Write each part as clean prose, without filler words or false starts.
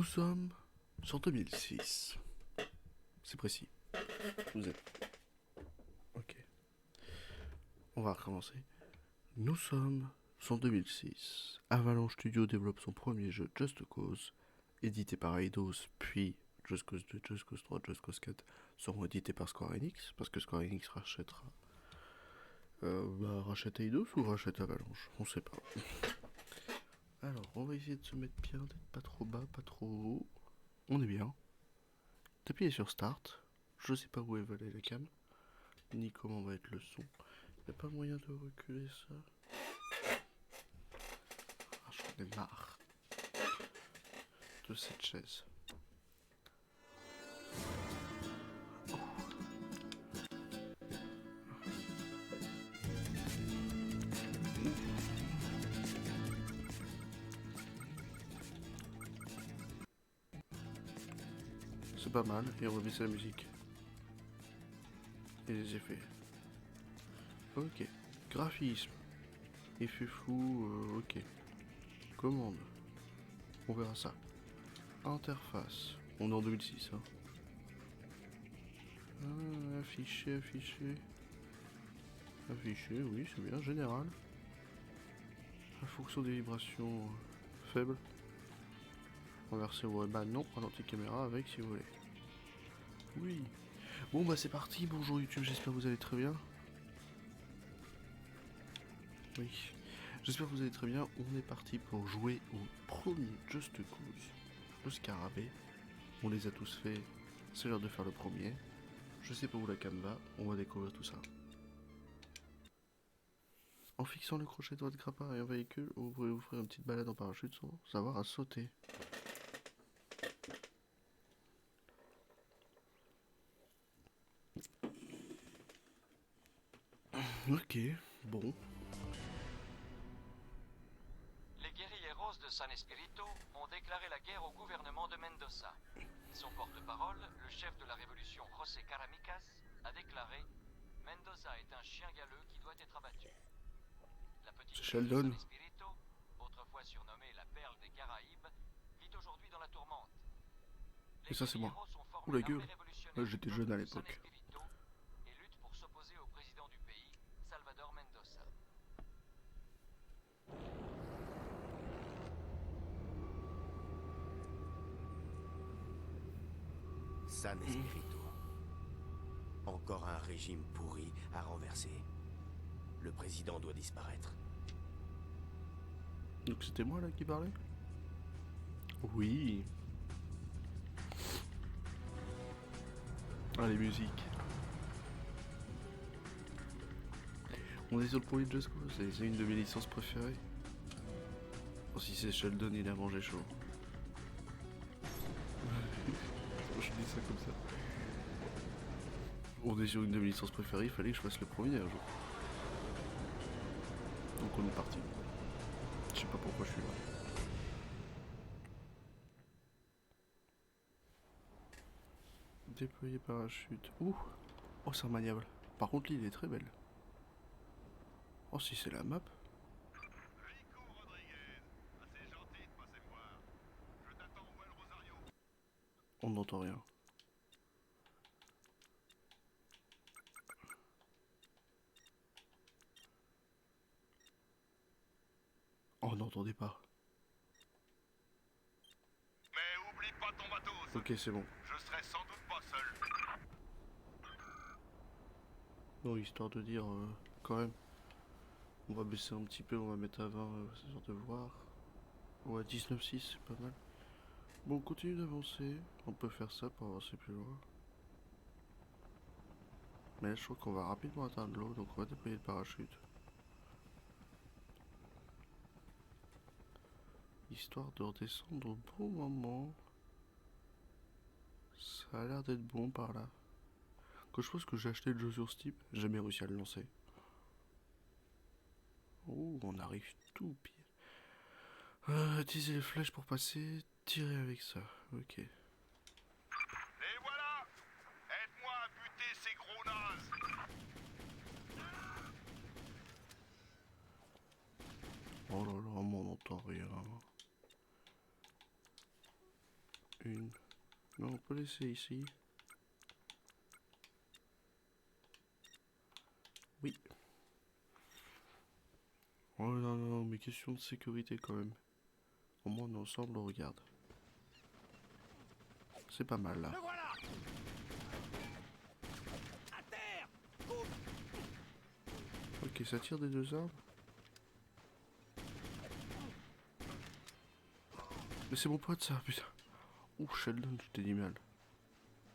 sommes en 2006. C'est précis. Vous êtes. Ok. On va recommencer. Nous sommes en 2006. Avalanche Studio développe son premier jeu Just Cause, édité par Eidos, puis Just Cause 2, Just Cause 3, Just Cause 4 seront édités par Square Enix, parce que Square Enix rachètera. Rachète Eidos ou rachète Avalanche? On sait pas. Alors, on va essayer de se mettre bien, d'être pas trop bas, pas trop haut. On est bien. T'appuies sur Start. Je sais pas où est aller la cam, ni comment va être le son. Y'a pas moyen de reculer ça? Ah, j'en ai marre de cette chaise. C'est pas mal, et on va baisser la musique. Et les effets. Ok. Graphisme. Effet flou, ok. Commande. On verra ça. Interface. On est en 2006, hein. Affiché, affiché. Affiché, oui, c'est bien. Général. La fonction des vibrations faibles. Renverser au webman, non. Ralenti caméra avec si vous voulez. Oui. Bon bah c'est parti, bonjour YouTube, j'espère que vous allez très bien. Oui. J'espère que vous allez très bien. On est parti pour jouer au premier Just Cause, le Scarabée. On les a tous faits, c'est l'heure de faire le premier. Je sais pas où la cam va, on va découvrir tout ça. En fixant le crochet droit de grappin et un véhicule, vous pouvez vous faire une petite balade en parachute sans avoir à sauter. Ok, bon. Les guerrilleros de San Espirito ont déclaré la guerre au gouvernement de Mendoza. Son porte-parole, le chef de la révolution José Caramicas, a déclaré « Mendoza est un chien galeux qui doit être abattu ». La petite ville de San Espirito, autrefois surnommée la perle des Caraïbes, vit aujourd'hui dans la tourmente. Et ça c'est moi. Ouh la gueule, j'étais jeune à l'époque. Et luttent pour s'opposer au président du pays, Salvador Mendoza. San Espirito. Encore un régime pourri à renverser. Le président doit disparaître. Donc c'était moi là qui parlais? Oui. Ah les musiques. On est sur le premier Just Cause, c'est une de mes licences préférées. Oh, si c'est Sheldon, il a mangé chaud. Je dis ça comme ça. On est sur une de mes licences préférées, il fallait que je fasse le premier un jour. Donc on est parti. Je sais pas pourquoi je suis là. Déployer parachute. Ouh. Oh c'est maniable. Par contre l'île est très belle. Oh si c'est la map. On n'entend rien. Oh n'entendez pas. Mais oublie pas ton matos. Ok c'est bon. Je serai sans doute pas seul. Non histoire de dire quand même. On va baisser un petit peu, on va mettre à 20, c'est sûr de voir. Ouais 19,6 c'est pas mal. Bon on continue d'avancer. On peut faire ça pour avancer plus loin. Mais là je crois qu'on va rapidement atteindre l'eau, donc on va déployer le parachute. Histoire de redescendre au bon moment. Ça a l'air d'être bon par là. Quand je pense que j'ai acheté le jeu sur Steam, j'ai jamais réussi à le lancer. Oh, on arrive tout pile. Utiliser les flèches pour passer, tirer avec ça. Ok. Et voilà. Aide-moi à buter ces gros nazes. Oh là là, on n'entend rien. peux laisser ici. Oui. Oh non, non, mais question de sécurité quand même. Au moins on est ensemble, on regarde. C'est pas mal là. Le voilà. À terre. Ok, ça tire des deux armes. Mais c'est mon pote ça, putain. Ouh, Sheldon, je t'ai dit mal.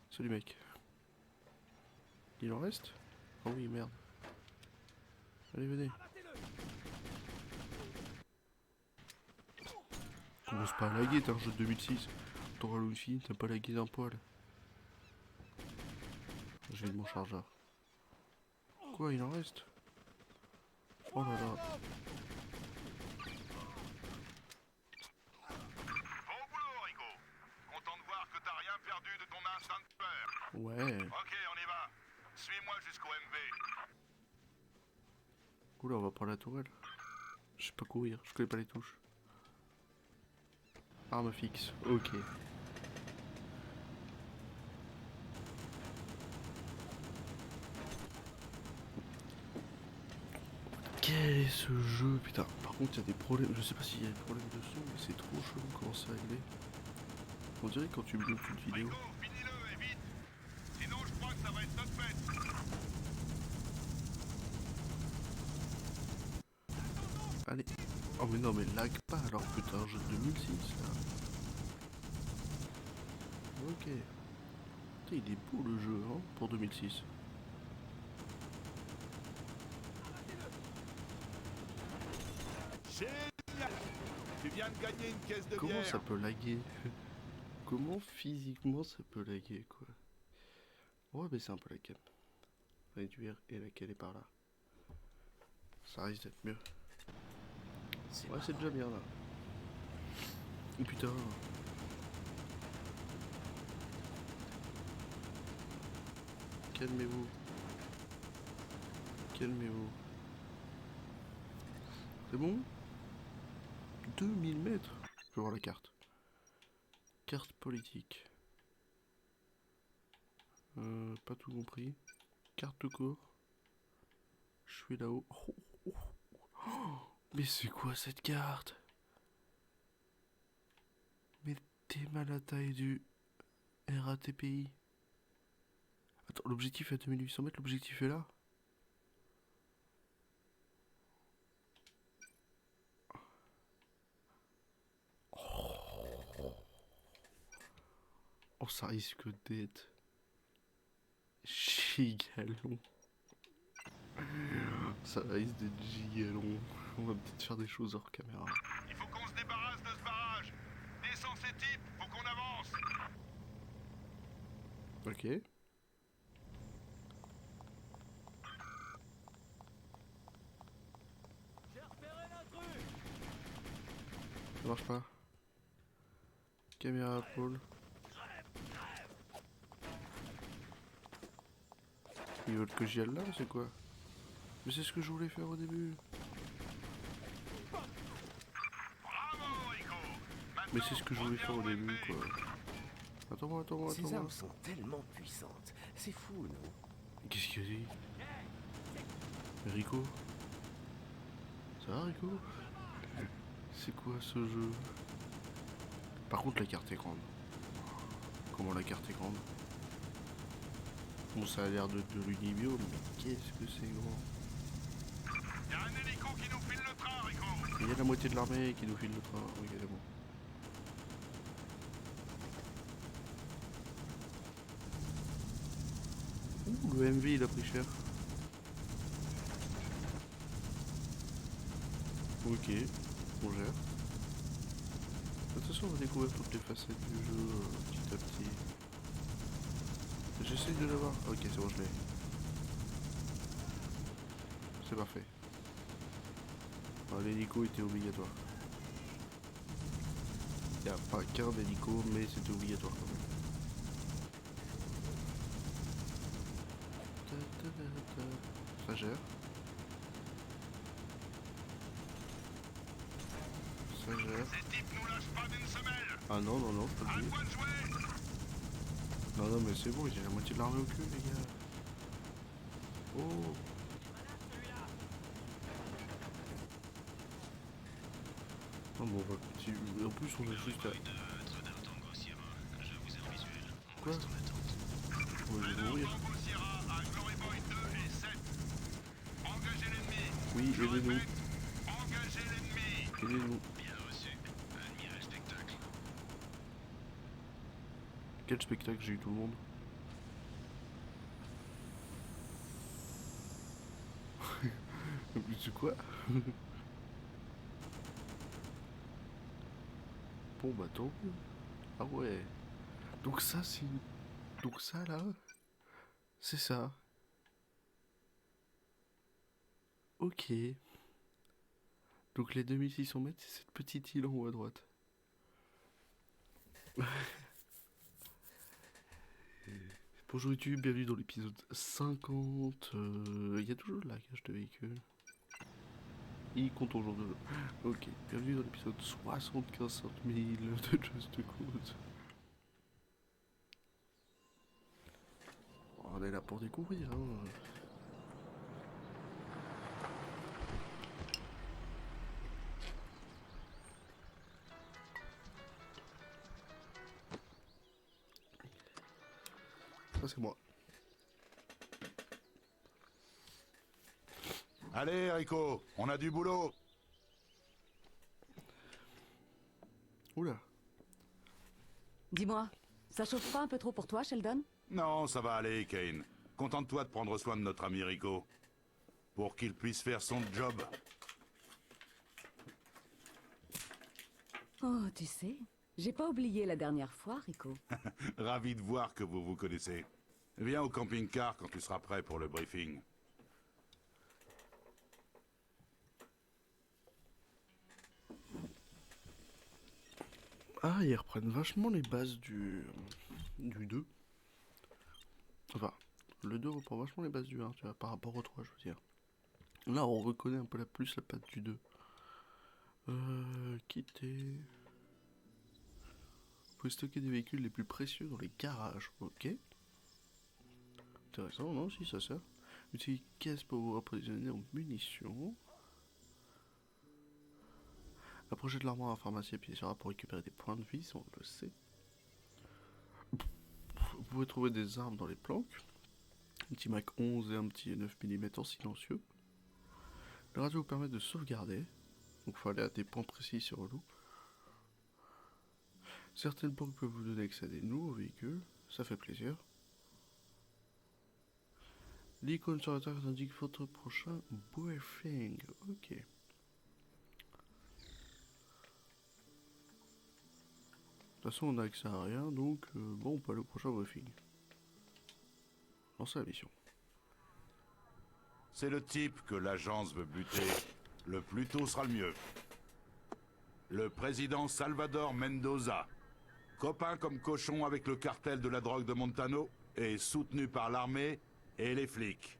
Salut mec. Il en reste? Oh oui, merde. Allez, venez. Commence pas à laguer, t'es un jeu de 2006. Ton Halo Infinite, t'as pas lagué d'un poil. J'ai mon chargeur. Quoi, il en reste? Oh là là. Bon boulot, Rico. Content de voir que t'as rien perdu de ton instinct de peur. Ouais. Ok, on y va. Suis-moi jusqu'au MV. Oula, on va prendre la tourelle. Je sais pas courir, je connais pas les touches. Arme fixe, ok. Quel est ce jeu, putain. Par contre, il y a des problèmes. Je sais pas s'il y a des problèmes de son, mais c'est trop chelou comment c'est réglé. On dirait quand tu bloques une vidéo. Rico, finis-le et vite. Sinon, je crois que ça va être notre fête. Allez. Oh mais non, mais lag pas alors, putain, jeu de 2006 là. Ok. Putain, il est beau le jeu, hein, pour 2006. Génial. Tu viens de gagner une caisse de Comment bière. ça peut laguer? Comment physiquement ça peut laguer, quoi? On va baisser un peu la cam. Réduire et la caler par là. Ça risque d'être mieux. Ouais, c'est déjà bien là. Oh putain. Calmez-vous. Calmez-vous. C'est bon? 2000 mètres. Je vais voir la carte. Carte politique. Pas tout compris. Carte de cours. Je suis là-haut. Oh, oh, oh. Mais c'est quoi cette carte? Mais t'es mal à la taille du RATPI. Attends, l'objectif est à 2800 mètres, l'objectif est là? Oh, ça risque d'être gigalon. Ça risque d'être gigalon. On va peut-être faire des choses hors caméra. Il faut qu'on se débarrasse de ce barrage. Descends ces types, faut qu'on avance. Ok. Ça marche pas. Caméra à pôle. Ils veulent que j'y aille là, c'est quoi? Mais c'est ce que je voulais faire au début. Bravo, Rico. Mais c'est ce que je voulais faire au début, quoi. Attends-moi, attends-moi, Ces attends-moi. armes sont tellement puissantes. C'est fou, non? Qu'est-ce qu'il a dit? Rico? Ça va, Rico? C'est quoi ce jeu? Par contre, la carte est grande. Comment la carte est grande? Bon, ça a l'air de l'unibio, mais qu'est-ce que c'est grand? Y'a un hélico qui nous file le train, Rico. Il y a la moitié de l'armée qui nous file le train, regardez-moi. Ouh, le MV il a pris cher. Ok, on gère. De toute façon, on va découvrir toutes les facettes du jeu petit à petit. J'essaye de l'avoir. Ok, c'est bon, je l'ai. C'est parfait. L'hélico était obligatoire. Il n'y a pas qu'un hélico, mais c'était obligatoire quand même. Ça gère. Ça gère. Ces types nous lâchent pas d'une semelle. Ah non, non, non, je peux À le dire. toi de jouer. Non, non, mais c'est bon, il y a la moitié de l'armée au cul, les gars. Oh. Non, mais on va continuer. En plus, on est juste à... Quoi? Ouais, je vais mourir. Tango Sierra à Glory Boy 2 et 7. Engagez l'ennemi. Oui, Je aidez-nous. répète, engagez l'ennemi. Aidez-nous. Quel spectacle, j'ai eu tout le monde. C'est quoi? Bon, bah tant mieux. Ah ouais. Donc ça, c'est... Donc ça, là, c'est ça. Ok. Donc les 2600 mètres, c'est cette petite île en haut à droite. Bonjour YouTube, bienvenue dans l'épisode 50. Il y a toujours le lagage de véhicule. Il compte au jour de jeu. Ok, bienvenue dans l'épisode 75 000 de Just Cause. On est là pour découvrir, hein. Ça c'est moi. Allez, Rico, on a du boulot. Oula. Dis-moi, ça chauffe pas un peu trop pour toi, Sheldon? Non, ça va aller, Kane. Contente-toi de prendre soin de notre ami Rico. Pour qu'il puisse faire son job. Oh, tu sais, j'ai pas oublié la dernière fois, Rico. Ravi de voir que vous vous connaissez. Viens au camping-car quand tu seras prêt pour le briefing. Ah, ils reprennent vachement les bases du 2. Enfin, le 2 reprend vachement les bases du 1, tu vois, par rapport au 3, je veux dire. Là, on reconnaît un peu la patte du 2. Quitter... Vous pouvez stocker des véhicules les plus précieux dans les garages, ok. Intéressant, non, si, ça sert. Utilisez caisse pour vous approvisionner en munitions. Approchez de l'armoire à pharmacie et puis sera pour récupérer des points de vie, si on le sait. Vous pouvez trouver des armes dans les planques. Un petit Mac 11 et un petit 9 mm en silencieux. Le radio vous permet de sauvegarder. Donc il faut aller à des points précis sur le loup. Certaines banques peuvent vous donner accès à des nouveaux véhicules. Ça fait plaisir. L'icône sur la table indique votre prochain briefing. Ok. De toute façon, on n'a accès à rien, donc bon, on peut aller au prochain briefing. Lancer la mission. C'est le type que l'agence veut buter. Le plus tôt sera le mieux. Le président Salvador Mendoza. Copain comme cochon avec le cartel de la drogue de Montano et soutenu par l'armée et les flics.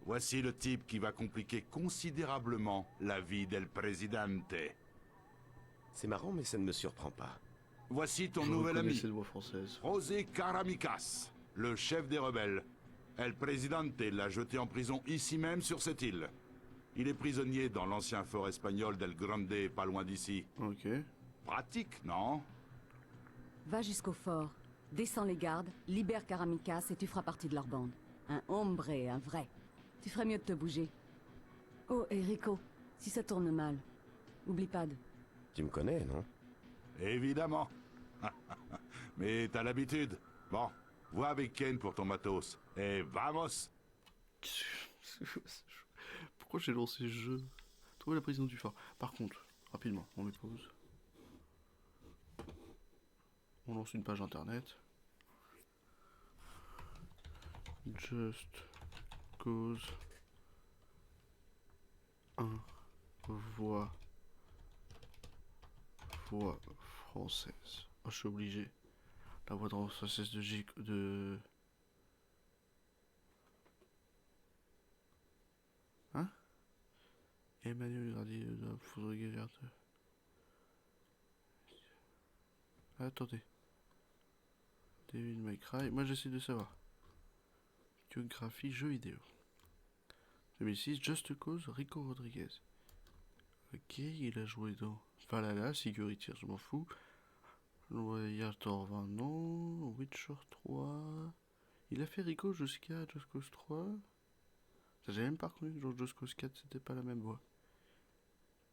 Voici le type qui va compliquer considérablement la vie del Presidente. C'est marrant, mais ça ne me surprend pas. Voici ton Je nouvel reconnais ami, cette voix française. José Caramicas, le chef des rebelles. El Presidente l'a jeté en prison ici même sur cette île. Il est prisonnier dans l'ancien fort espagnol d'El Grande, pas loin d'ici. Ok. Pratique, non? Va jusqu'au fort, descends les gardes, libère Karamicas et tu feras partie de leur bande. Un hombre, un vrai. Tu ferais mieux de te bouger. Oh, et Rico, si ça tourne mal, oublie pas de... Tu me connais, non? Évidemment. Mais t'as l'habitude. Bon, vois avec Ken pour ton matos. Et vamos! Pourquoi j'ai lancé ce jeu? Trouver la prison du fort. Par contre, rapidement, on met pause. On lance une page internet. Just Cause 1 voix française. Oh, je suis obligé. La voix française de Hein? Emmanuel Gardier de la Foudre verte. Attendez. Devil May Cry. Moi j'essaie de savoir. Biographie, jeux vidéo. 2006, Just Cause, Rico Rodriguez. Ok, il a joué dans Valhalla, Security, je m'en fous. Le voyage d'or 20 non. Witcher 3. Il a fait Rico jusqu'à Just Cause 3. J'ai même pas reconnu que dans Just Cause 4 c'était pas la même voix.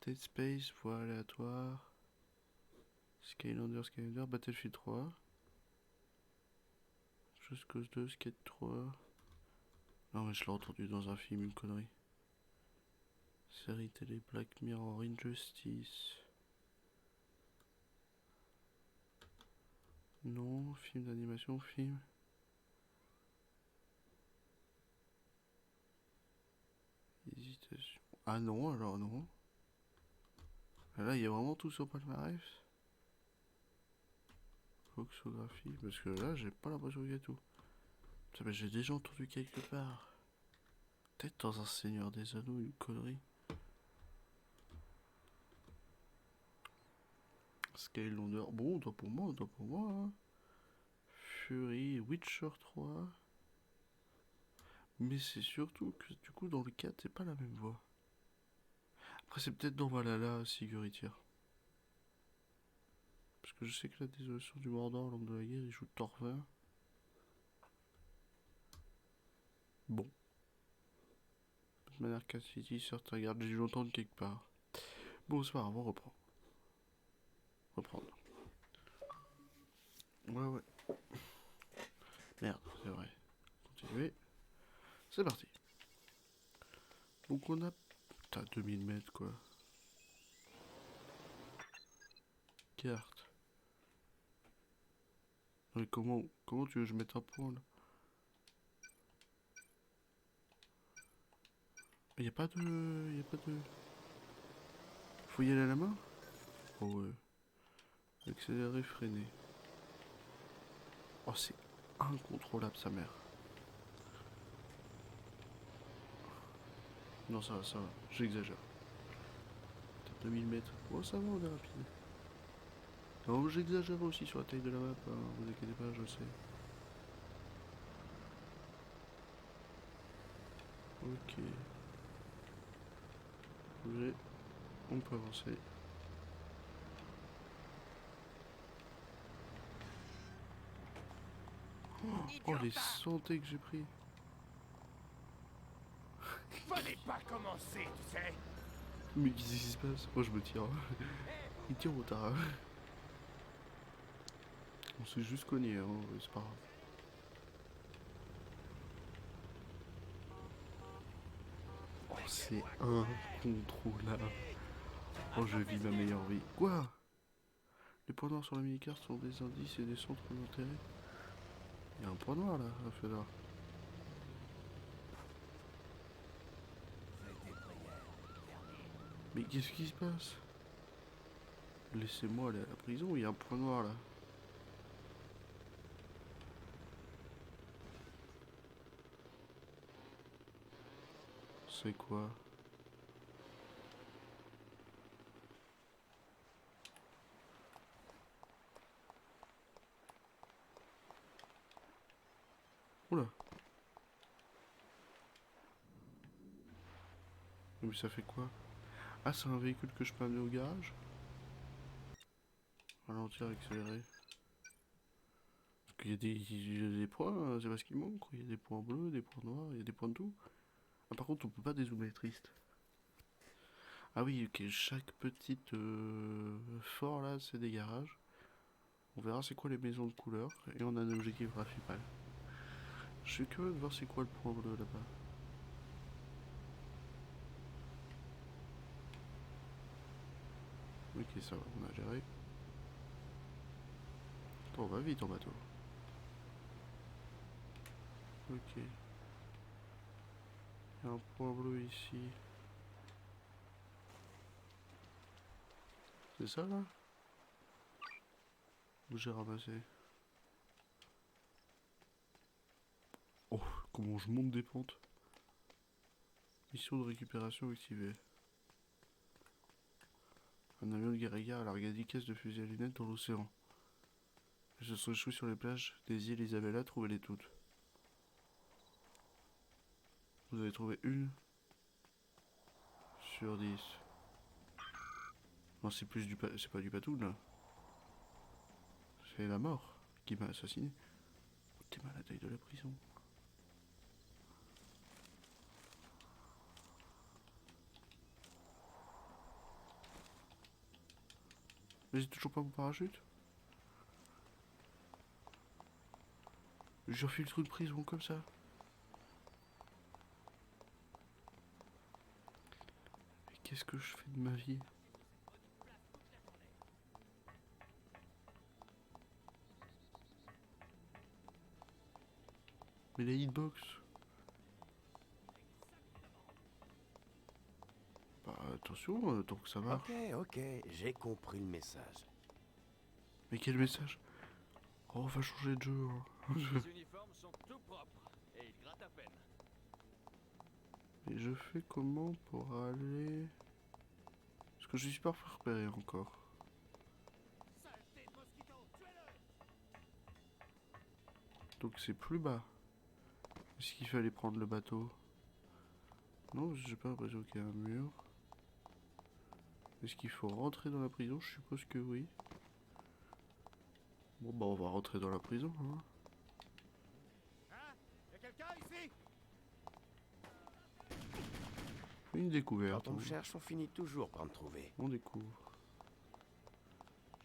Dead Space, voix aléatoire. Skylander, Battlefield 3. Just Cause 2, Skate 3. Non mais je l'ai entendu dans un film, une connerie. Série télé Black Mirror, Injustice. Non, film d'animation, film. Hésitation. Ah non, alors non. Là, il y a vraiment tout sur palmarès. Foxographie, parce que là, j'ai pas l'impression qu'il y a tout. Putain, mais j'ai déjà entendu quelque part. Peut-être dans un Seigneur des Anneaux, une connerie. Skylander, bon, tant pour moi, hein. Fury, Witcher 3. Mais c'est surtout que du coup, dans le 4, c'est pas la même voix. Après, c'est peut-être dans Valhalla, Siguritier. Parce que je sais que la désolation du Mordor, l'homme de la guerre, il joue Thorvin. Bon. De manière Cat City, certains gardent, j'ai dû l'entendre quelque part. Bon, c'est pas grave, on reprend. Reprendre. Ouais. Merde, c'est vrai. Continuer. C'est parti. Donc on a... Putain, 2000 mètres quoi. Carte. Mais comment tu veux que je mette un point là? Y'a pas de... Faut y aller à la main? Oh ouais. Accélérer, freiner. Oh c'est incontrôlable sa mère. Non ça va, j'exagère. 2000 mètres. Oh ça va, on est rapide. Non j'exagère aussi sur la taille de la map, hein. Vous inquiétez pas, je sais. Ok. On peut avancer. Oh les santé que j'ai pris. Fallait pas commencer, tu sais. Mais qu'est-ce qui se passe? Moi je me tire. Il tire au tard. On s'est juste cogné, hein. C'est pas grave. Oh c'est incontrôlable. Oh je vis ma meilleure vie. Quoi? Les points noirs sur la mini-carte sont des indices et des centres d'intérêt. Il y a un point noir là, à faire. Mais qu'est-ce qui se passe? Laissez-moi aller à la prison, il y a un point noir là. C'est quoi? Oula. Mais ça fait quoi? Ah c'est un véhicule que je peux amener au garage? Ralentir, accélérer. Parce qu'il y a des points, hein, c'est pas ce qui manque. Il y a des points bleus, des points noirs, il y a des points de tout. Ah, par contre on peut pas dézoomer, triste. Ah oui, ok, chaque petite fort là c'est des garages. On verra c'est quoi les maisons de couleur. Et on a un objectif principal. Je suis curieux de voir c'est quoi le point bleu là-bas. Ok, ça va, on a géré. Attends, on va vite en bateau. Ok. Il y a un point bleu ici. C'est ça là? Où j'ai ramassé? Oh, comment je monte des pentes. Mission de récupération activée. Un avion de guérilla a largué 10 caisses de fusils à lunettes dans l'océan. Ils se sont échoués sur les plages des îles Isabella, trouvez-les toutes. Vous avez trouvé une sur 10. Non, c'est plus du c'est pas du patou là. C'est la mort qui m'a assassiné. T'es mal à la taille de la prison. Mais j'ai toujours pas mon parachute. J'ai refait le trou de prison comme ça. Mais qu'est-ce que je fais de ma vie? Mais la hitbox. Bah attention, tant que ça marche. Ok, j'ai compris le message. Mais quel message? Oh, on va changer de jeu. Hein. Les uniformes sont tout propres et ils grattent à peine. Et je fais comment pour aller... Parce que je suis pas repéré encore. Donc c'est plus bas. Est-ce qu'il fallait prendre le bateau? Non, j'ai pas l'impression qu'il y a un mur. Est-ce qu'il faut rentrer dans la prison? Je suppose que oui. Bon bah on va rentrer dans la prison. Hein. Y'a quelqu'un ici? Une découverte. Quand on Hein. cherche, on finit toujours par me trouver. On découvre.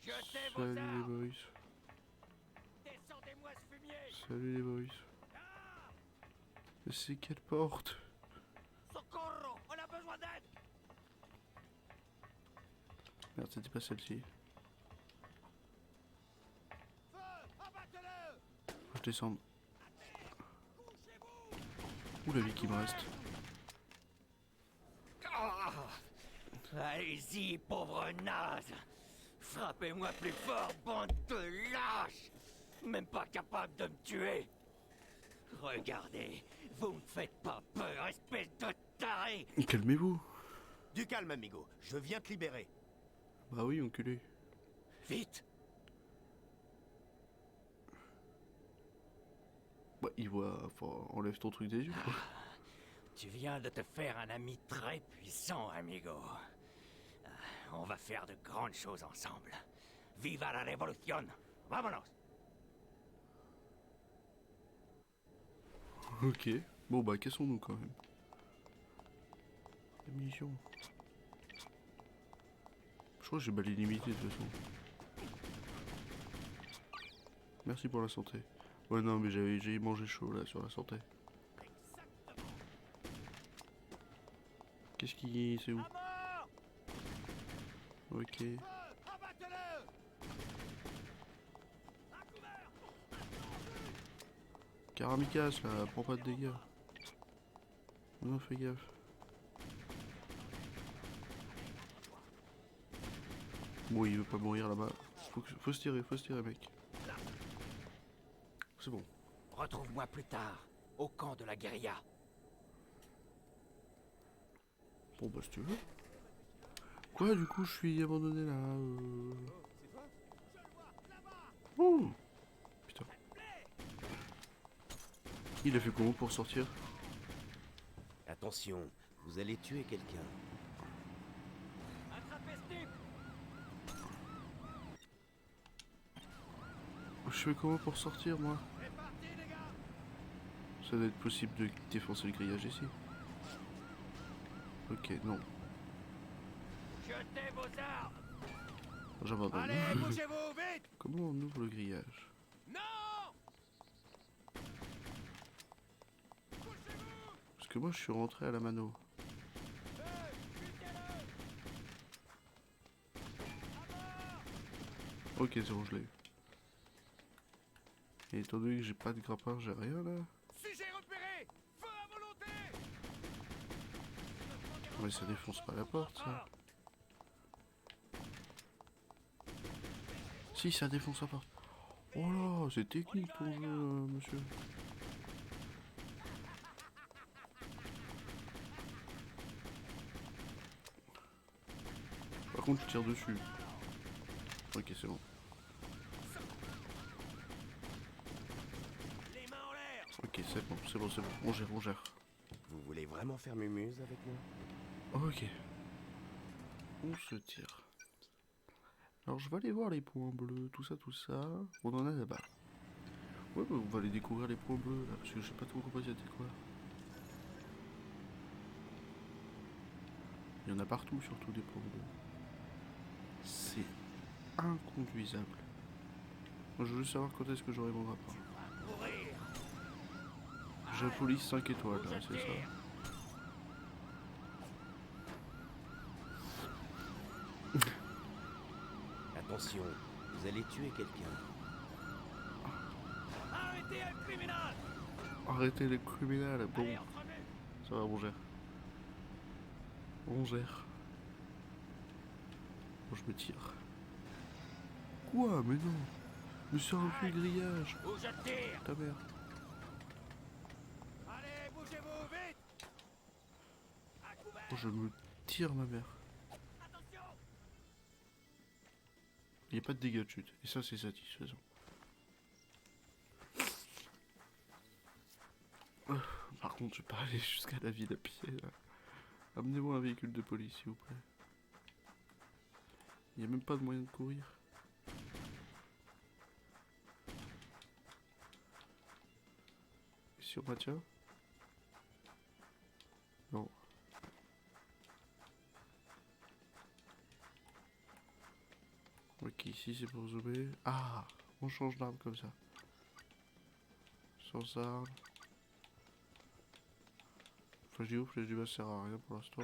Jetez vos Salut les armes! boys. Descendez-moi ce fumier! Salut les boys. Mais c'est quelle porte? Socorro! On a besoin d'aide! Merde, c'était pas celle-ci. Faut que je descende. Ouh la vie qui me reste. Allez-y, pauvre naze! Frappez-moi plus fort, bande de lâches! Même pas capable de me tuer! Regardez, vous me faites pas peur, espèce de taré! Calmez-vous. Du calme, amigo. Je viens te libérer. Bah oui, enculé. Vite! Bah il voit... Enfin, enlève ton truc des yeux quoi. Tu viens de te faire un ami très puissant, amigo. On va faire de grandes choses ensemble. Viva la révolution! Vámonos! Ok. Bon bah cassons-nous quand même. La munition. Je crois que j'ai balle illimitée de toute façon. Merci pour la santé. Ouais non mais j'ai mangé chaud là sur la santé. Qu'est-ce qui... c'est où? Ok. Karamikas là, prends pas de dégâts. Non, fais gaffe. Bon, il veut pas mourir là-bas. Faut se tirer, mec. C'est bon. Retrouve-moi plus tard, au camp de la guérilla. Bon bah si tu veux. Quoi du coup je suis abandonné là Oh putain. Il a fait comment pour sortir? Attention, vous allez tuer quelqu'un. Attrapez ce type! Je fais comment pour sortir moi? Ça doit être possible de défoncer le grillage ici. Ok, non. Jetez vos armes! J'abandonne. Allez, bougez-vous, vite! Comment on ouvre le grillage? Non! Parce que moi je suis rentré à la mano. Ok, c'est bon, je l'ai eu. Et étant donné que j'ai pas de grappin, j'ai rien là. Sujet repéré! Feu à volonté! Mais ça défonce pas la porte ça. Si, ça défonce la porte. Oh là, c'est technique ton jeu, monsieur. Par contre, je tire dessus. Ok, c'est bon. c'est bon, c'est bon. On gère, on gère. Vous voulez vraiment faire mumuse avec moi? Ok. On se tire. Alors je vais aller voir les points bleus, tout ça, tout ça. On en a là-bas. Ouais, bah, on va aller découvrir les points bleus là, parce que je sais pas trop quoi c'était quoi. Il y en a partout, surtout des points bleus. C'est inconduisable. Moi, je veux juste savoir quand est-ce que j'aurai mon rapport. J'ai la police 5 étoiles là, c'est ça. Attention, vous allez tuer quelqu'un. Arrêtez le criminel! Arrêtez les criminels, bon. Allez, entrez! Ça va, on gère. On gère. Bon, je me tire. Quoi? Mais non. Mais c'est un vieux grillage. Où je tire! Ta mère. Allez, bougez-vous, vite! À couvert! Oh, je me tire ma mère. Attention! Il n'y a pas de dégâts de chute. Et ça, c'est satisfaisant. Par contre, je vais pas aller jusqu'à la ville à pied, là. Amenez-moi un véhicule de police, s'il vous plaît. Il n'y a même pas de moyen de courir. Ici, on maintient? Non. Ok, ici, c'est pour zoomer. Ah! On change d'arme comme ça. Sans arme. Flèche du haut, flèche du bas, ça sert à rien pour l'instant.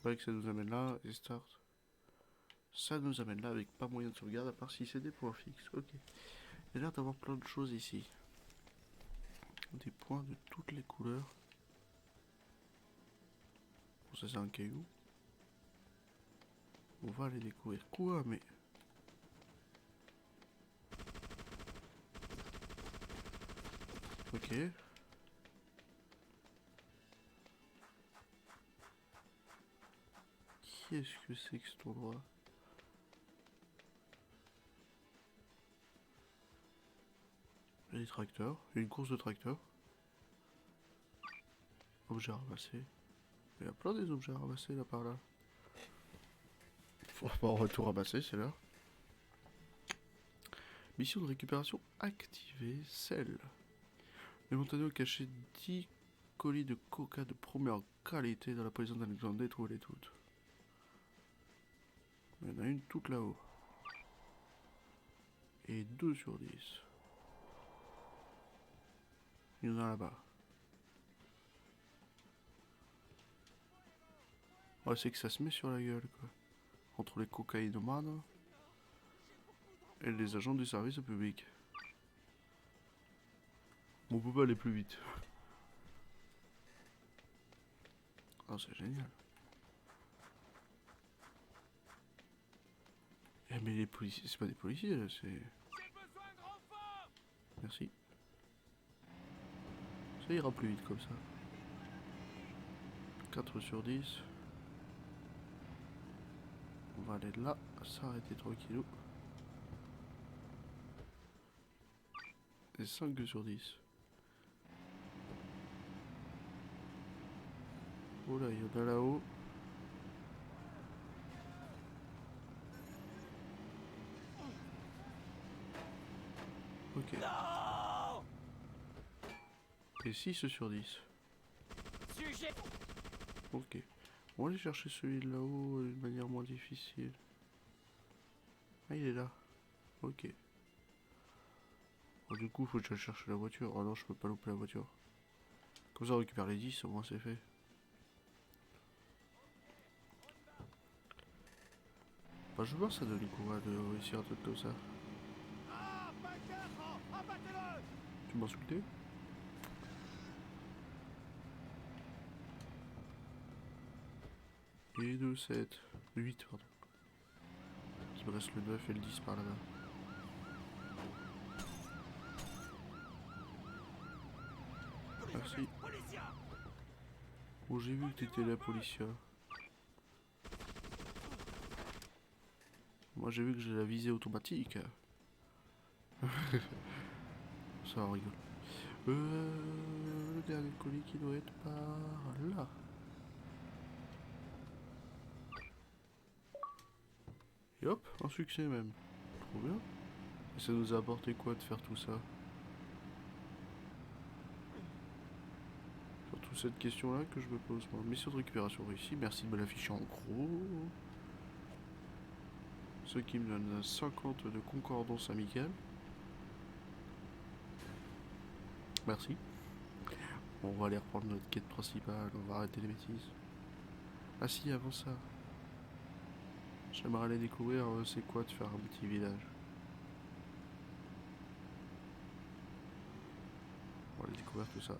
Pas que ça nous amène là, et start. Ça nous amène là avec pas moyen de sauvegarde à part si c'est des points fixes. Ok. Il y a l'air d'avoir plein de choses ici. Des points de toutes les couleurs. Bon, ça c'est un caillou. On va aller découvrir quoi, mais... Ok. Qu'est-ce que c'est que cet endroit? Il y a des tracteurs. Il y a une course de tracteurs. Objets ramassés. Il y a plein des objets ramassés là par là. Faut pas en retour ramasser, c'est l'heure. Mission de récupération activée, celle. Les Montano ont caché 10 colis de coca de première qualité dans la prison d'Alexandrie, trouvez-les toutes. Il y en a une toute là-haut. Et 2 sur 10. Il y en a là-bas. Ouais, c'est que ça se met sur la gueule, quoi. Entre les cocaïnomanes et les agents du service au public. On peut pas aller plus vite. Ah, c'est génial. Eh mais les policiers, c'est pas des policiers là, c'est... Merci. Ça ira plus vite comme ça. 4 sur 10. On va aller de là, s'arrêter tranquillou. Et 5 sur 10. Oh là, il y en a là-haut. Ok. Non! Et 6 sur 10. Sujet! Ok. On va aller chercher celui de là-haut d'une manière moins difficile. Ah, il est là. Ok. Bon, du coup, faut que j'aille chercher la voiture. Oh non, je peux pas louper la voiture. Comme ça, on récupère les 10, au moins c'est fait. Bah, je veux voir ça donne quoi de réussir un truc comme ça. Ah, abattez-le! Tu m'as insulté? Et 2, 7, 8, pardon. Il me reste le 9 et le 10 par là-bas. Merci. Oh, j'ai vu que t'étais là, Policia. Moi, j'ai vu que j'ai la visée automatique. Ça, on rigole. Le dernier colis qui doit être par là. Et hop, un succès même. Trop bien. Et ça nous a apporté quoi de faire tout ça? Surtout cette question-là que je me pose. Moi. Mission de récupération réussie. Merci de me l'afficher en gros. Ce qui me donne 50 de concordance amicale. Merci. Bon, on va aller reprendre notre quête principale. On va arrêter les bêtises. Ah si, avant ça. J'aimerais aller découvrir c'est quoi de faire un petit village. On va aller découvrir tout ça.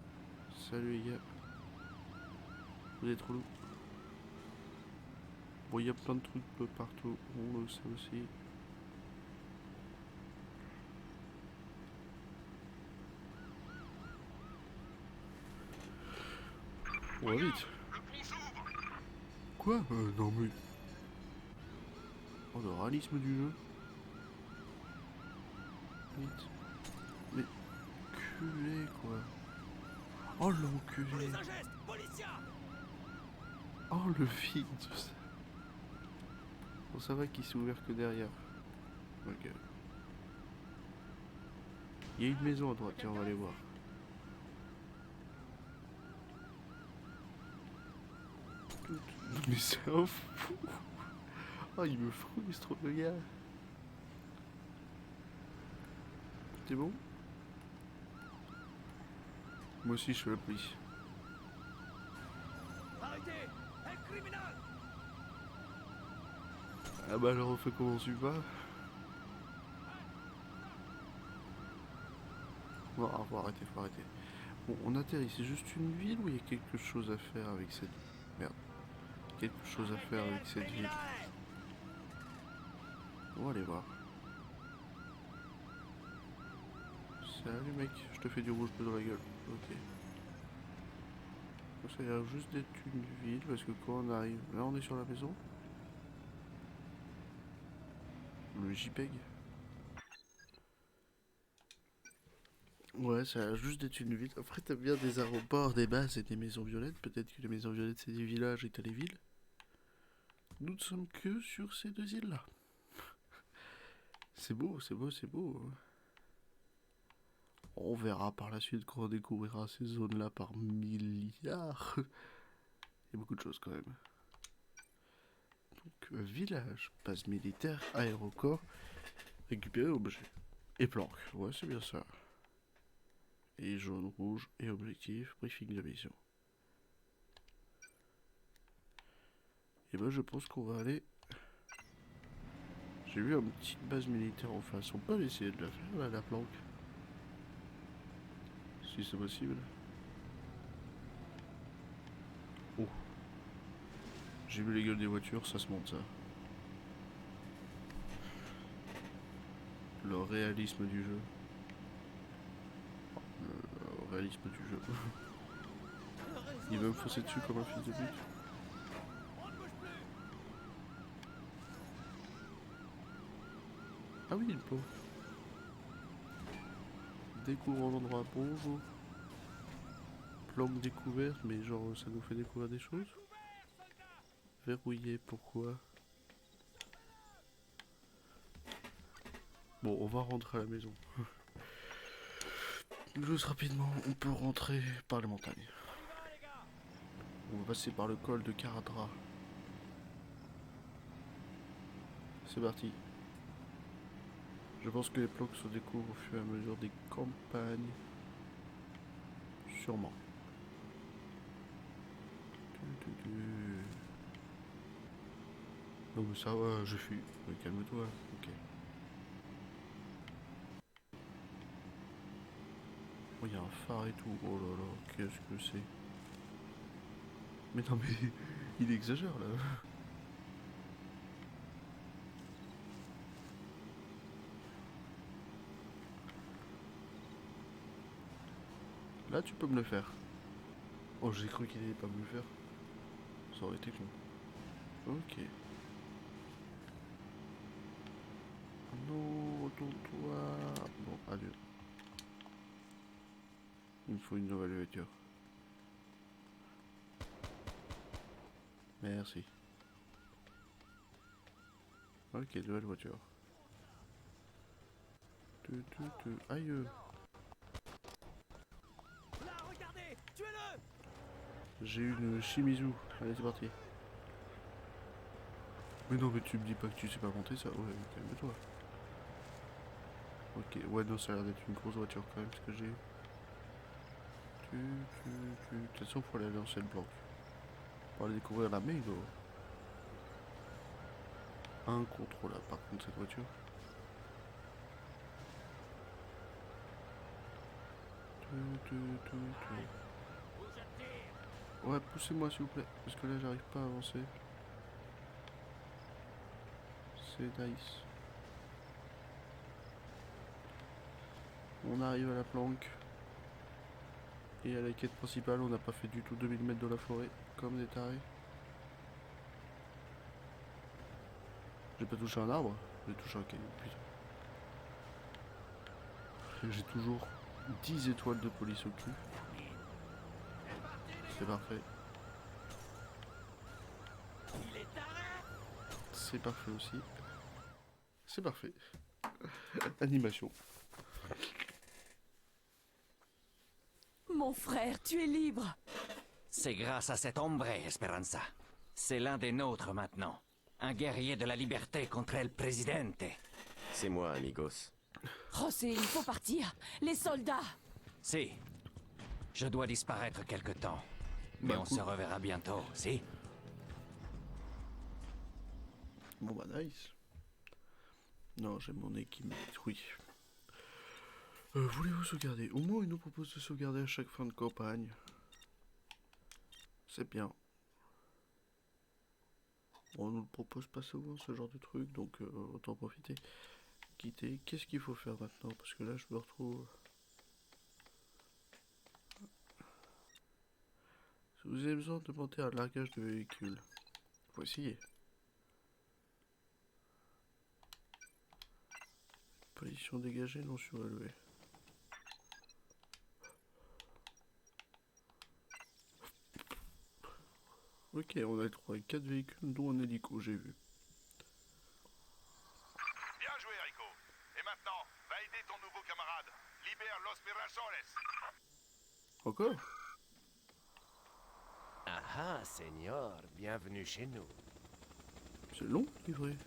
Salut les gars. Vous êtes relous. Bon, il y a plein de trucs peu partout. On le sait aussi. On va vite. Quoi? Non mais... Oh, le réalisme du jeu. Vite. Mais... Culé, quoi. Oh, l'enculé. Oh, le vide. Bon, ça va qu'il s'est ouvert que derrière. Ok. Il y a une maison à droite, tiens, on va aller voir. Mais c'est un fou. Oh, il me frustre, le gars. C'est bon? Moi aussi, je fais la police. Arrêtez! Un criminel! Ah bah alors on fait comment on suit pas? Non, faut arrêter, faut arrêter. Bon, on atterrit, c'est juste une ville ou il y a quelque chose à faire avec cette... Merde. Quelque chose à faire avec cette ville. On va aller voir. Salut mec, je te fais du rouge bleu dans la gueule. Ok. Ça a l'air juste d'être une ville parce que quand on arrive... Là on est sur la maison. Le JPEG. Ouais, ça a l'air juste d'être une ville. Après t'as bien des aéroports, des bases et des maisons violettes. Peut-être que les maisons violettes c'est des villages et t'as les villes. Nous ne sommes que sur ces deux îles là. C'est beau, c'est beau, c'est beau. On verra par la suite quand on découvrira ces zones-là par milliards. Il y a beaucoup de choses quand même. Donc, village, base militaire, aéroport, récupérer objet. Et planque, ouais c'est bien ça. Et jaune, rouge, et objectif, briefing de mission. Et ben je pense qu'on va aller... J'ai vu une petite base militaire en face, on peut essayer de la faire là, la planque. Si c'est possible. Oh. J'ai vu les gueules des voitures, ça se monte ça. Le réalisme du jeu. Le réalisme du jeu. Il va me foncer dessus comme un fils de pute. Ah oui, le pauvre. Découvre l'endroit, bonjour. Planque découverte, mais genre ça nous fait découvrir des choses. Verrouillé, pourquoi? Bon, on va rentrer à la maison. Juste rapidement, on peut rentrer par les montagnes. On va passer par le col de Caradra. C'est parti. Je pense que les planques se découvrent au fur et à mesure des campagnes. Sûrement. Non mais ça va, je fuis. Mais calme-toi, ok. Oh, il y a un phare et tout. Oh là là, qu'est-ce que c'est? Mais non mais, il exagère là. Là tu peux me le faire. Oh j'ai cru qu'il allait pas me le faire. Ça aurait été con. Ok. Non, retourne-toi. Bon, adieu. Il me faut une nouvelle voiture. Merci. Ok, nouvelle voiture. Aïe. Là, regardez, tuez-le! J'ai une Shimizu. Allez, c'est parti. Mais non, mais tu me dis pas que tu sais pas monter ça. Ouais, calme-toi. Ok, ouais, non, ça a l'air d'être une grosse voiture quand même, ce que j'ai eu. De toute façon, faut aller lancer le bloc. Pour aller découvrir la main, incontrôlable par contre, cette voiture. Ouais, poussez-moi s'il vous plaît, parce que là, j'arrive pas à avancer. C'est nice. On arrive à la planque. Et à la quête principale, on n'a pas fait du tout 2000 mètres de la forêt, comme des tarés. J'ai pas touché un arbre, j'ai touché un caillou, putain. J'ai toujours 10 étoiles de police au cul. C'est parfait. C'est parfait aussi. C'est parfait. Animation. Mon frère, tu es libre. C'est grâce à cet hombre, Esperanza. C'est l'un des nôtres maintenant. Un guerrier de la liberté contre el presidente. C'est moi, amigos. José, il faut partir. Les soldats. Si. Je dois disparaître quelque temps. Mais Bah, on cool. se reverra bientôt, si? Bon bah nice. Non, j'ai mon équipe détruite. Voulez-vous sauvegarder? Au moins, il nous propose de sauvegarder à chaque fin de campagne. C'est bien. On nous le propose pas souvent ce genre de truc, donc autant profiter. Quitter. Qu'est-ce qu'il faut faire maintenant? Parce que là, je me retrouve. Si vous avez besoin de monter un largage de véhicule, faut essayer. Position dégagée, non surélevée. Ok, on a le droit à 4 véhicules, dont un hélico, j'ai vu. Bien joué, Rico. Et maintenant, va aider ton nouveau camarade. Libère Los Mirasoles. Encore? Ah ah, Seigneur, bienvenue chez nous. C'est long, livré.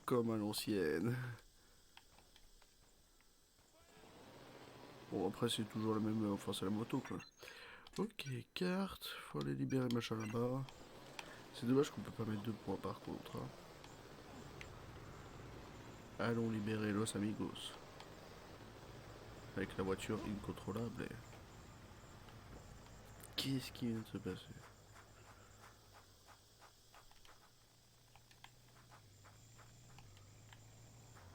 Comme à l'ancienne. Bon, après, c'est toujours la même. Enfin, c'est la moto, quoi. Ok, carte. Faut aller libérer machin là-bas. C'est dommage qu'on peut pas mettre 2 points par contre. Hein. Allons libérer Los Amigos. Avec la voiture incontrôlable. Qu'est-ce qui vient de se passer?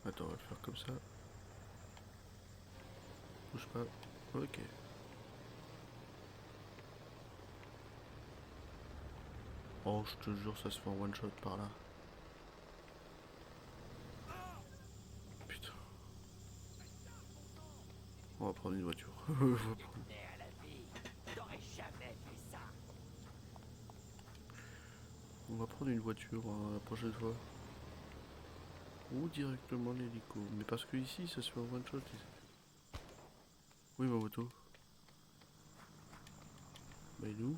Attends, on va faire comme ça. Bouge pas. Ok. Oh, je te jure, ça se fait en one shot par là. Putain. On va prendre une voiture. On va prendre- À la vie, j'aurais jamais fait ça. On va prendre une voiture la prochaine fois. Ou directement l'hélico. Mais parce que ici, ça se fait en one shot. Oui, ma moto. Mais nous.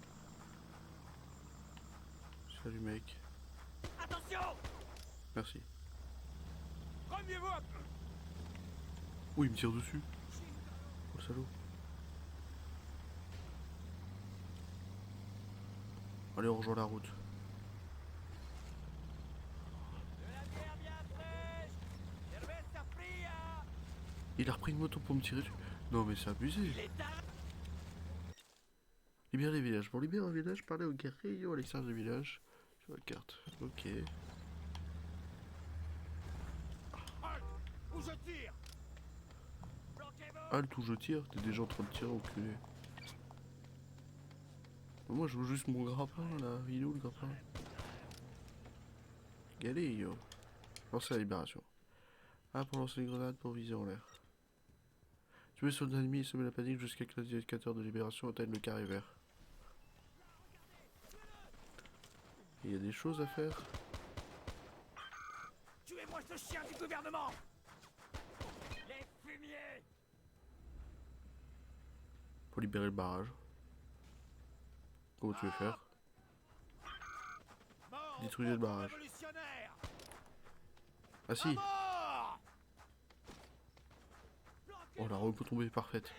Salut mec. Attention! Merci. Remuez-vous un peu! Oh, il me tire dessus. Oh, le salaud. Allez, on rejoint la route. De la bière bien fraîche! Cerveza fria! Il a repris une moto pour me tirer dessus. Non, mais c'est abusé. Il est tard! Libère les villages. Pour libérer un village, parlez aux guerriers à l'extérieur du village. Sur la carte. Ok. Halt! Où je tire! Bloquez-vous! Halte où je tire. T'es déjà en train de tirer au culé. Moi, je veux juste mon grappin là. Il est où le grappin? Galé, yo. Lancer la libération. Ah, pour lancer les grenades pour viser en l'air. Tuer les soldats ennemis et semer la panique jusqu'à ce que les indicateurs de libération atteignent le carré vert. Il y a des choses à faire. Tuez-moi ce chien du gouvernement! Les fumiers! Pour libérer le barrage. Comment tu veux faire? Détruire le barrage. Ah si! Oh, la retombée est parfaite.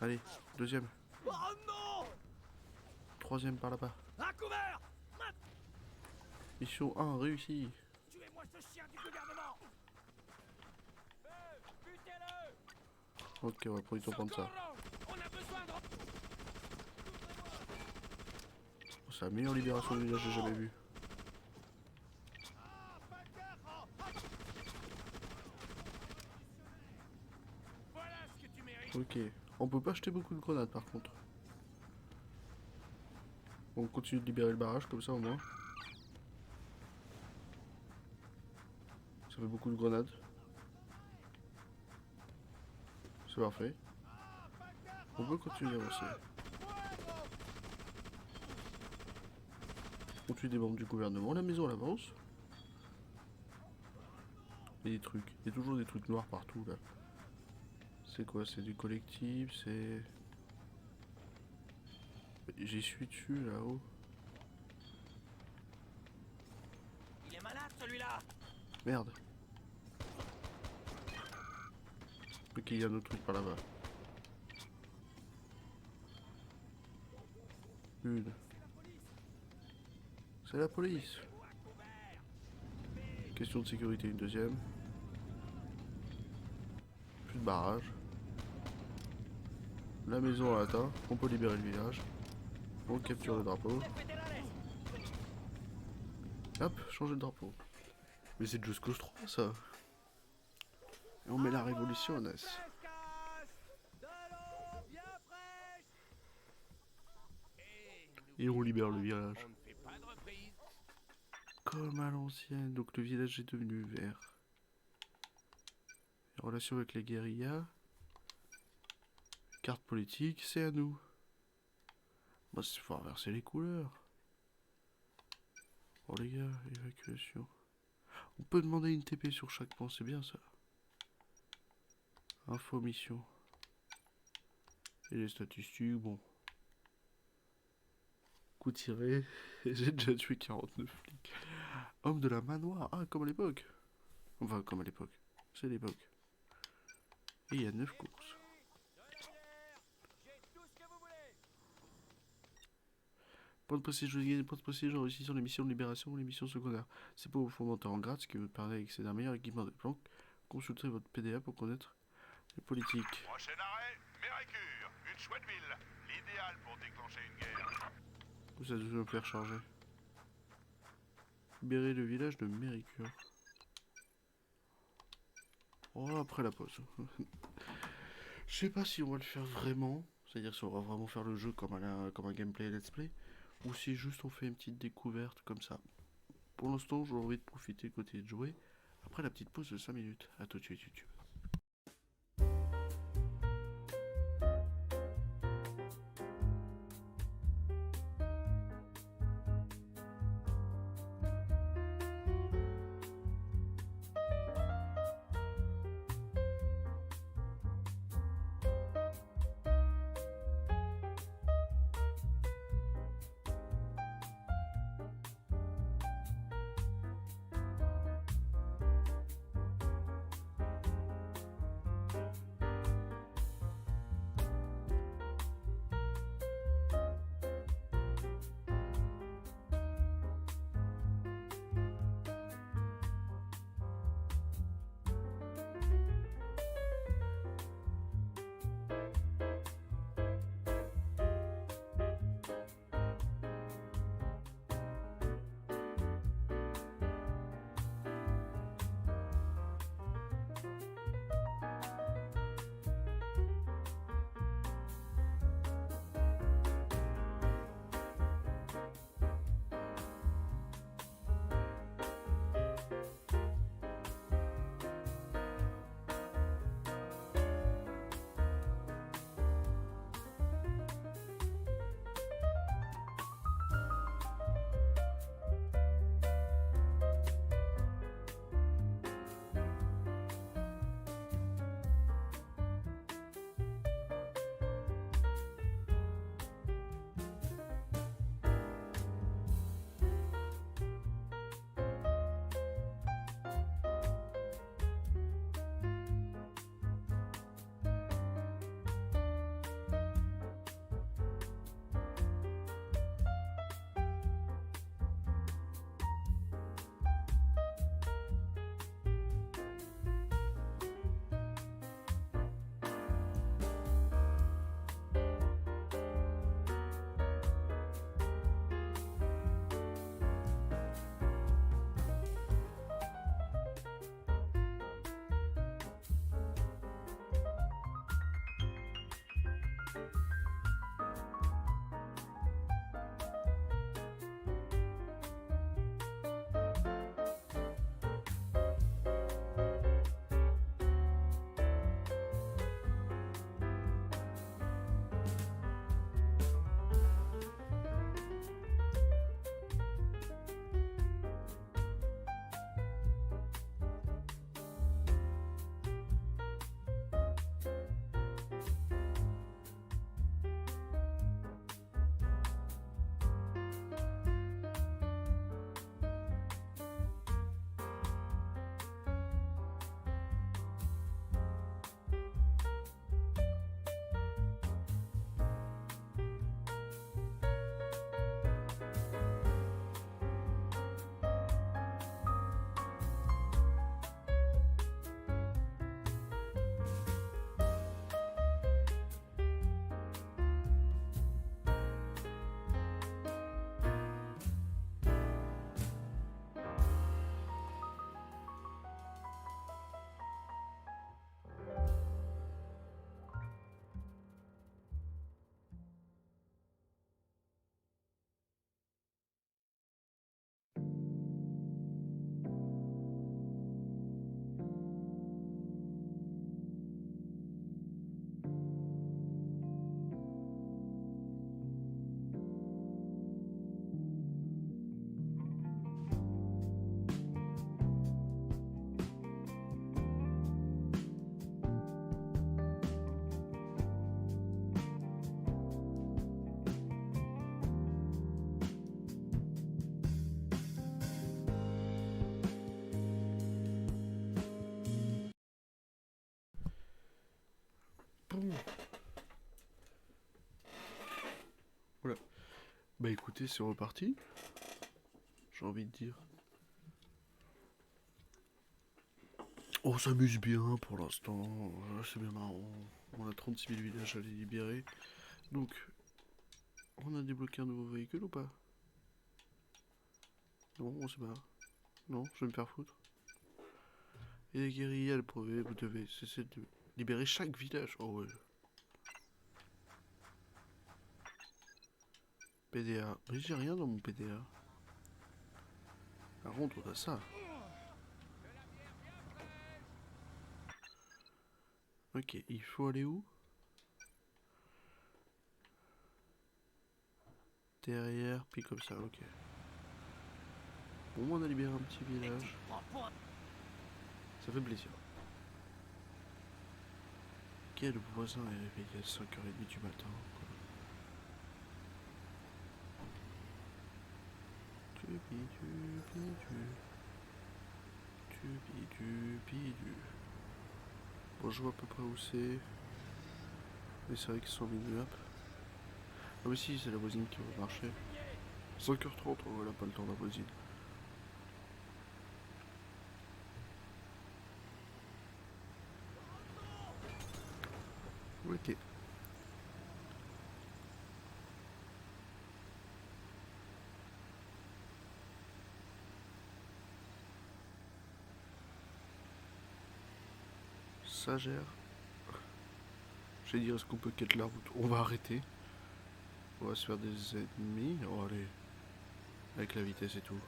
Allez, deuxième. Oh non! Troisième par là-bas. À couvert! Mission 1 réussie. Tuez-moi ce chien du gouvernement! Butez-le! Ok, on va prendre du temps prendre ça. On a besoin de... Oh, c'est la meilleure libération du village que j'ai jamais vue. Voilà ce que tu mérites! Ok, on peut pas jeter beaucoup de grenades par contre. On continue de libérer le barrage comme ça au moins. Ça fait beaucoup de grenades. C'est parfait. On peut continuer aussi. On tue des membres du gouvernement. La maison elle avance. Il y a des trucs. Il y a toujours des trucs noirs partout là. C'est quoi? C'est du collectif, c'est... J'y suis dessus là-haut. Il est malade celui-là! Merde. Ok, il y a un autre truc par là-bas. Une. C'est la police. Question de sécurité, une deuxième. Plus de barrage. La maison à atteint. On peut libérer le village. On capture le drapeau. Hop, changer le drapeau. Mais c'est Just Cause 3 ça. Et on met la révolution à Nes. Et on libère le village. On ne fait pas de reprise. Comme à l'ancienne, donc le village est devenu vert. En relation avec les guérillas. Carte politique, c'est à nous. Bah, il faut inverser les couleurs. Oh les gars, évacuation. On peut demander une TP sur chaque point, c'est bien ça. Info mission. Et les statistiques, bon. Coup tiré, j'ai déjà tué 49 flics. Homme de la manoir, ah comme à l'époque. Enfin comme à l'époque, c'est l'époque. Et il y a 9 courses. Point de prestige réussi sur les missions de libération ou les missions secondaires. C'est pour vous faire monter en grade, ce qui vous permet d'accéder à un meilleur équipement de planque. Consultez votre PDA pour connaître les politiques. Prochain arrêt, Méricure, une chouette ville, l'idéal pour déclencher une guerre. Ça devait me faire charger. Libérer le village de Méricure. Oh, après la pause. Je sais pas si on va le faire vraiment. C'est-à-dire si on va vraiment faire le jeu comme un gameplay let's play. Ou si juste on fait une petite découverte comme ça. Pour l'instant, j'ai envie de profiter côté de jouer. Après la petite pause de 5 minutes. A tout de suite YouTube. Bah écoutez, c'est reparti. J'ai envie de dire. On s'amuse bien pour l'instant. C'est bien marrant. On a 36 000 villages à les libérer. Donc, on a débloqué un nouveau véhicule ou pas? Non, on se barre. Non, je vais me faire foutre. Et les guérillas, le brevet, vous devez cesser de libérer chaque village. Oh ouais. PDA. Mais j'ai rien dans mon PDA. Par contre, on a ça. Ok, il faut aller où? Derrière, puis comme ça, ok. Bon, on a libéré un petit village. Ça fait plaisir. Quel voisin est réveillé à 5h30 du matin, quoi. Tubidu. Bon, je vois à peu près où c'est. Mais c'est vrai qu'ils sont mis up. Ah mais si, c'est la voisine qui va marcher. 5h30, on n'a pas le temps la voisine. Ok. Ça gère. J'allais dire, est-ce qu'on peut quitter la route? On va arrêter. On va se faire des ennemis. Oh allez. Avec la vitesse et tout.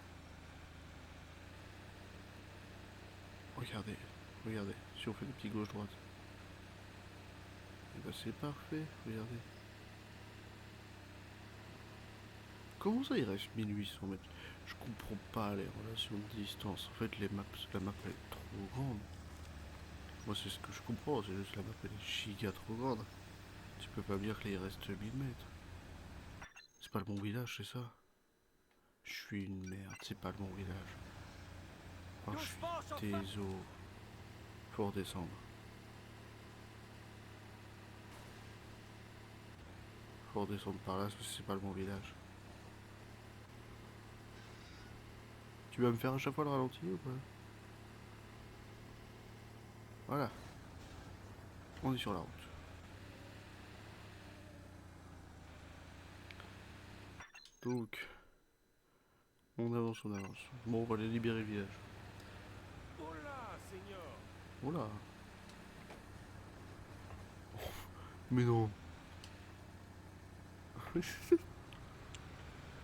Regardez. Regardez. Si on fait des petits gauche-droite. Et bah c'est parfait. Regardez. Comment ça il reste 1800 mètres? Je comprends pas les relations de distance. En fait, la map elle est trop grande. Moi, c'est ce que je comprends. C'est juste la map elle est giga trop grande. Tu peux pas me dire qu'il reste 1000 mètres. C'est pas le bon village, c'est ça? Je suis une merde, c'est pas le bon village. Oh, je suis désolé. Faut redescendre. Faut redescendre par là parce que c'est pas le bon village. Tu vas me faire à chaque fois le ralenti ou pas? Voilà. On est sur la route. Donc, on avance. Bon, on va aller libérer le village. Oula. Mais non.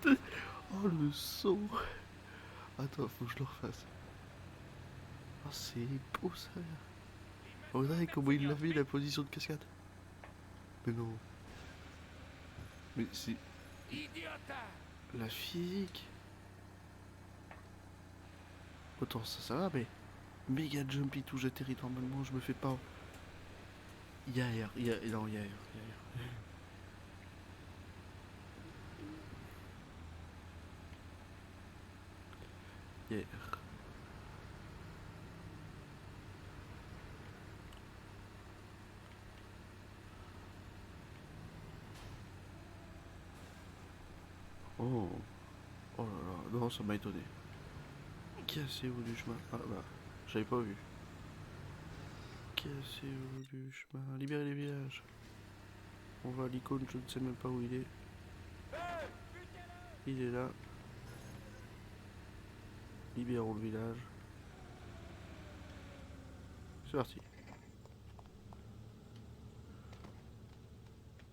Oh le son. Attends, faut que je le refasse. Oh c'est beau ça. Regardez comment il l'a fait la position de cascade. Mais non. Mais c'est... La physique. Autant ça va, mais... Méga jump et tout, j'atterris normalement, je me fais pas... Non, il y a air. Yeah. Oh. Oh là là, non, ça m'a étonné. Cassez-vous du chemin. Ah bah, j'avais pas vu. Cassez-vous du chemin. Libérez les villages. On va à l'icône, je ne sais même pas où il est. Il est là. Libérons le village. C'est parti.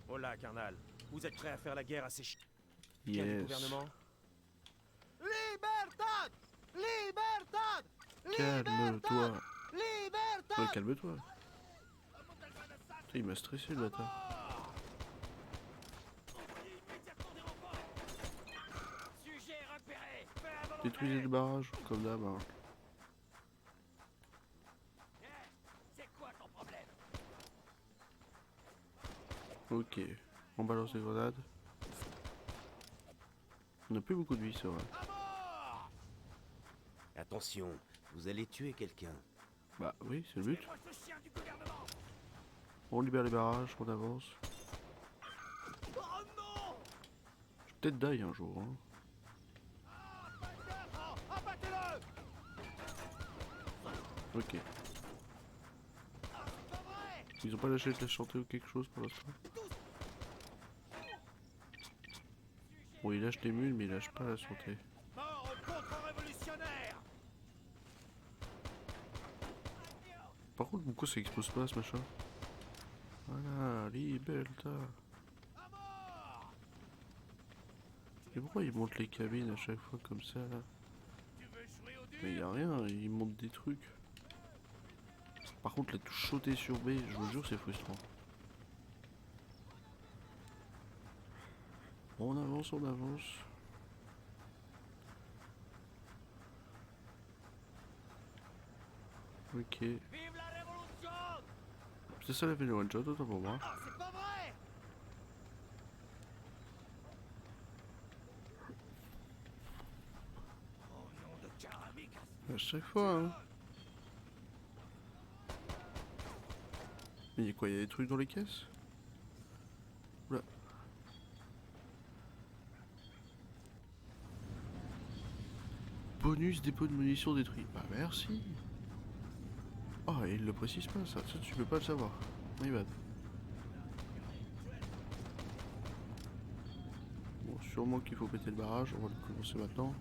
Hola, Carnal. Vous êtes prêts à faire la guerre à ces chiens du Yes. gouvernement? Libertad! Libertad! Calme-toi. Libertad! Ouais, calme-toi. Putain, il m'a stressé le bâtard. Sujet repéré. Fais un volontaire. Détruisez le barrage, comme d'hab. Hein. C'est quoi ton problème? Ok. On balance les grenades. On n'a plus beaucoup de vie, c'est vrai. Attention, vous allez tuer quelqu'un. Bah oui, c'est le but. Moi ce chien du gouvernement. On libère les barrages, on avance. Oh non! Je peut-être die un jour. Hein. Ok. Ils ont pas lâché de la chanter ou quelque chose pour l'instant. Bon, ils lâchent des mules, mais ils lâchent pas la santé. Mort aux contre-révolutionnaires! Par contre, pourquoi ça explose pas ce machin? Voilà, Liberta. Et pourquoi ils montent les cabines à chaque fois comme ça là? Mais y a rien, ils montent des trucs. Par contre, la touche sauter sur B, je vous jure, c'est frustrant. On avance, on avance. Ok. Vive la révolution! C'est ça la vidéo one shot, autant pour moi. Ah, c'est pas vrai! Oh nom de Karamika! À chaque fois, hein. Mais y'a quoi, y'a des trucs dans les caisses? Oula. Bonus dépôt de munitions détruit. Bah merci. Oh, et il le précise pas ça, ça tu peux pas le savoir. My bad. Bon, sûrement qu'il faut péter le barrage, on va le commencer maintenant.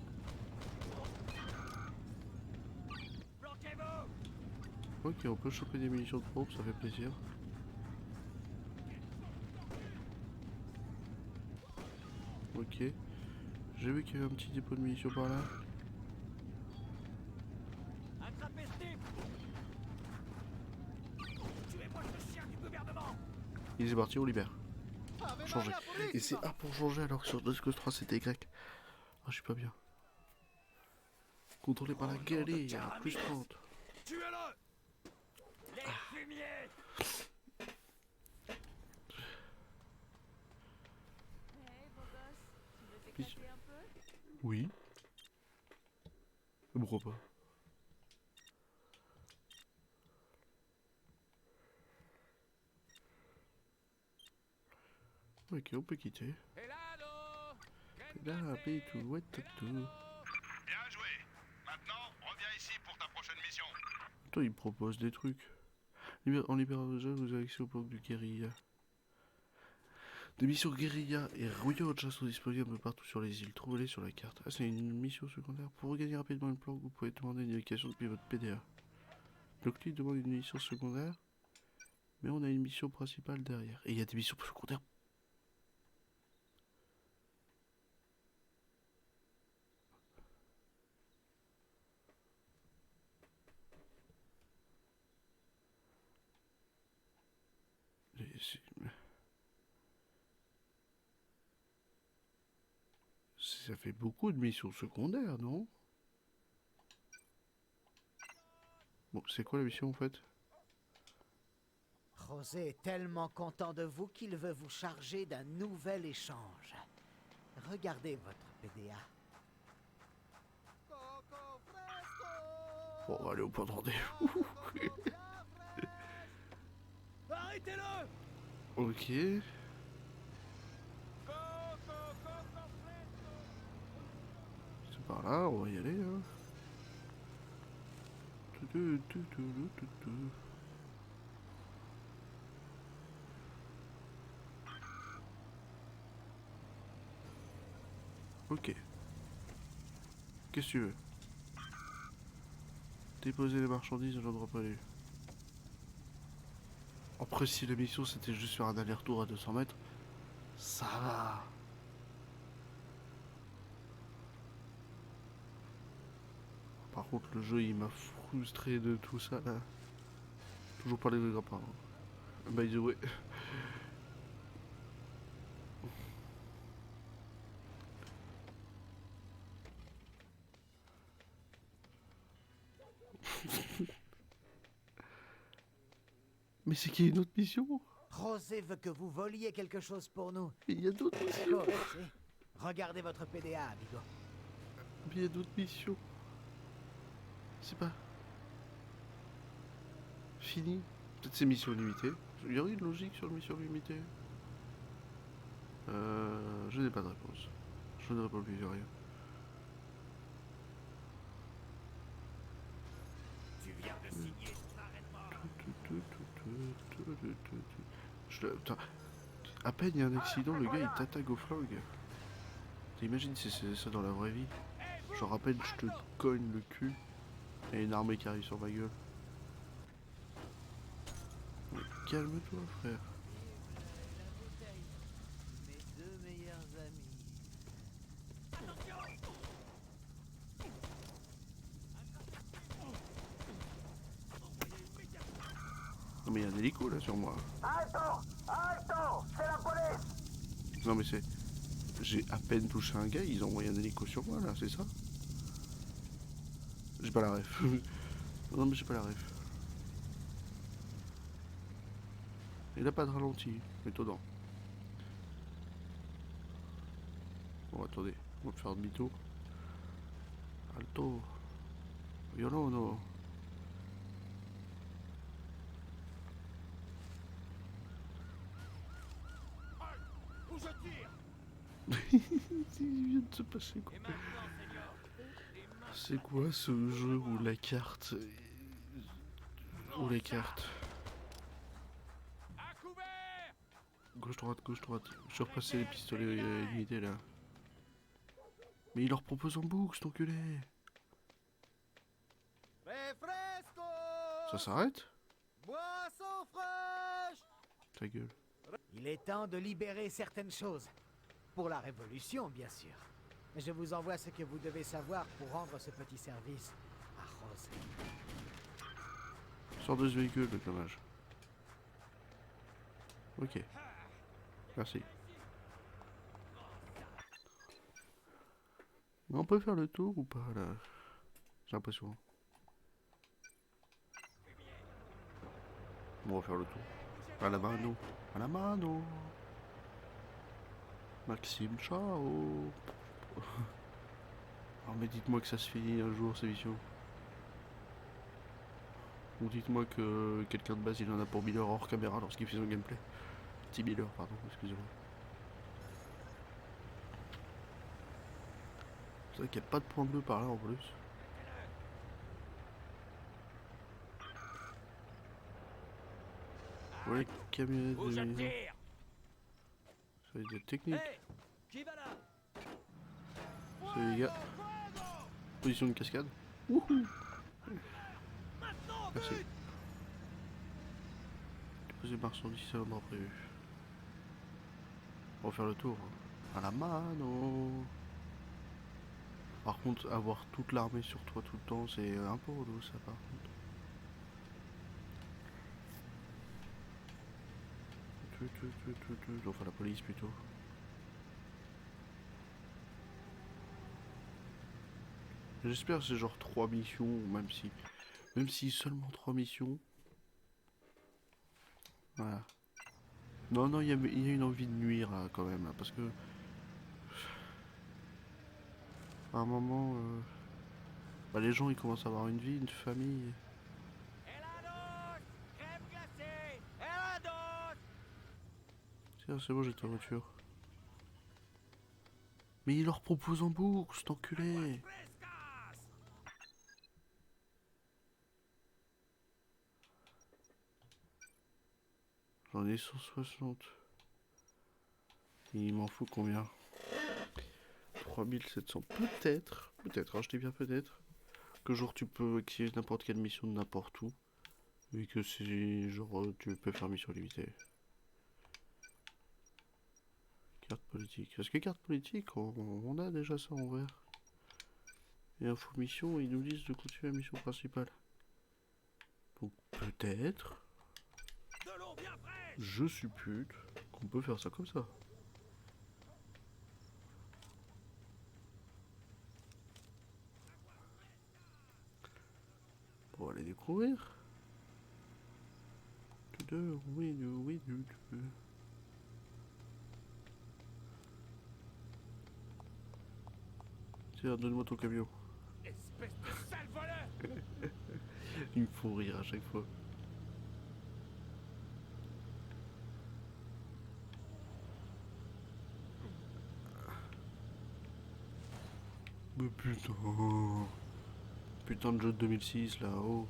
Ok, on peut choper des munitions de pompe, ça fait plaisir. Ok. J'ai vu qu'il y avait un petit dépôt de munitions par là. Attrapez ce type! Tuez-moi ce chien du gouvernement! Il est parti, on libère. Changer. Et c'est A pour changer alors que sur Disco 3 c'était Y. Ah, je suis pas bien. Contrôlé par la guérilla, plus 30. Tuez-le! Les fumiers! Hey, beau gosse, tu veux t'éclater un peu? Oui. Pourquoi pas? Ok, on peut quitter. Là, tout, ouais, tout. Bien joué. Maintenant, reviens ici pour ta prochaine mission. Toi, il propose des trucs. En libérant déjà, vous avez accès au bloc du guérilla. Des missions guérilla et Rouillodja sont disponibles un peu partout sur les îles. Trouvez-les sur la carte. Ah, c'est une mission secondaire. Pour regagner rapidement une planque, vous pouvez demander une indication depuis votre PDA. Le clic demande une mission secondaire, mais on a une mission principale derrière. Et il y a des missions secondaires. Ça fait beaucoup de missions secondaires, non? Bon, c'est quoi la mission en fait? José est tellement content de vous qu'il veut vous charger d'un nouvel échange. Regardez votre PDA. Bon, on va aller au point de rendez-vous. Arrêtez-le! Ok. C'est par là, on va y aller. Hein. Ok. Qu'est-ce que tu veux? Déposer les marchandises à l'endroit prévu. Après, si la mission c'était juste faire un aller-retour à 200 mètres, ça va. Par contre, le jeu il m'a frustré de tout ça là. Toujours pas les grands-parents. By the way. Mais c'est qu'il y a une autre mission? José veut que vous voliez quelque chose pour nous. Mais il y a d'autres missions. D'accord, je sais. Regardez votre PDA, amigo. Mais il y a d'autres missions. C'est pas fini. Peut-être c'est mission limitée. Il y aurait une logique sur la mission limitée. Je n'ai pas de réponse. Je ne réponds plus rien. Tu viens de signer ton arrêtement. Putain, à peine il y a un accident, le gars il t'attaque au flingue. T'imagines si c'est ça dans la vraie vie? Genre à peine je te cogne le cul et une armée qui arrive sur ma gueule. Mais calme-toi frère. Mes deux meilleurs amis. Non mais il y a un hélico là sur moi. Alto! Alto! C'est la police! Non mais c'est... J'ai à peine touché un gars, ils ont envoyé un hélico sur moi là, c'est ça? J'ai pas la ref. Non mais j'ai pas la ref. Il a pas de ralenti, étonnant. Bon attendez, on va faire demi-tour. Alto. Violano. Où je tire! Il vient de se passer quoi? Et maintenant, Seigneur, C'est quoi ce jeu où la carte... Où les cartes... à couvert! Gauche-droite, gauche-droite. Je suis repassé les pistolets limités là. Mais il leur propose en boucle, cet enculé. Refresco! Ça s'arrête? Boisson fraîche! Ta gueule. Il est temps de libérer certaines choses. Pour la Révolution, bien sûr. Je vous envoie ce que vous devez savoir pour rendre ce petit service à Rose. Sors de ce véhicule, le dommage. Ok. Merci. On peut faire le tour ou pas là? J'ai l'impression. On va faire le tour. À la mano. À la mano. Maxime, ciao. Oh mais dites-moi que ça se finit un jour ces missions. Ou dites-moi que quelqu'un de base il en a pour 1000 heures hors caméra lorsqu'il fait son gameplay. 10 000 heures pardon, excusez-moi. C'est vrai qu'il n'y a pas de point bleu par là en plus. Ouais, camionnette Où de je maison. tire! Ça va être technique. Hey! Qui va là? Salut les gars. Position de cascade. Wouhou. Merci. Déposer marchandises à l'endroit prévu. On va faire le tour. À la mano. Par contre, avoir toute l'armée sur toi tout le temps, c'est un peu relou ça par contre. Enfin la police plutôt. J'espère que c'est genre 3 missions, même si seulement 3 missions. Voilà. Non, non, il y a une envie de nuire là, quand même, là, parce que... À un moment... bah, les gens ils commencent à avoir une vie, une famille. Crème glacée! Helados! Tiens, c'est bon, j'ai ta voiture. Mais il leur propose en boucle, cet enculé. J'en ai 160. Il m'en faut combien? 3700. Peut-être, hein, je dis bien peut-être, que genre tu peux activer n'importe quelle mission de n'importe où. Et que c'est genre tu peux faire mission limitée. Carte politique. Parce que carte politique, on a déjà ça en vert. Et info mission, ils nous disent de continuer la mission principale. Donc peut-être, je suppute qu'on peut faire ça comme ça. On va aller découvrir. Oui. Tiens, donne-moi ton camion. Espèce de sale voleur! Ils me font rire à chaque fois. Mais putain. Putain de jeu de 2006 là, oh.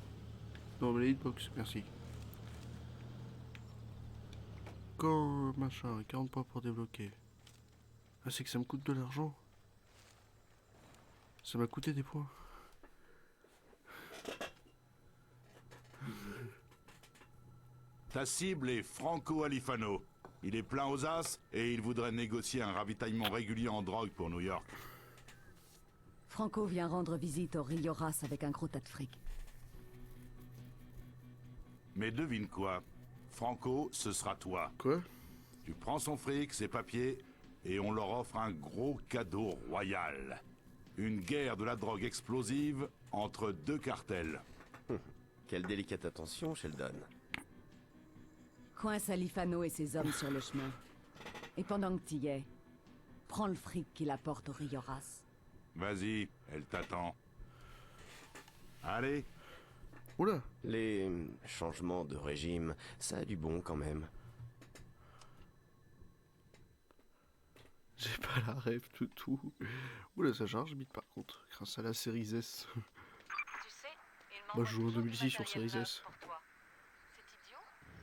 Non mais la hitbox, merci. Quand machin, 40 points pour débloquer. Ah c'est que ça me coûte de l'argent. Ça m'a coûté des points. Ta cible est Franco Alifano. Il est plein aux as et il voudrait négocier un ravitaillement régulier en drogue pour New York. Franco vient rendre visite au Rio Ras avec un gros tas de fric. Mais devine quoi? Franco, ce sera toi. Quoi? Tu prends son fric, ses papiers, et on leur offre un gros cadeau royal. Une guerre de la drogue explosive entre deux cartels. Quelle délicate attention, Sheldon. Coince Alifano et ses hommes sur le chemin. Et pendant que t'y es, prends le fric qu'il apporte au Rio Ras. Vas-y, elle t'attend. Allez. Oula. Les changements de régime, ça a du bon quand même. J'ai pas la rêve de tout. Oula, ça charge vite par contre, grâce à la série S. Tu sais, il Moi je joue en toujours du 2006 sur matériel série neuf S. pour toi. C'est idiot,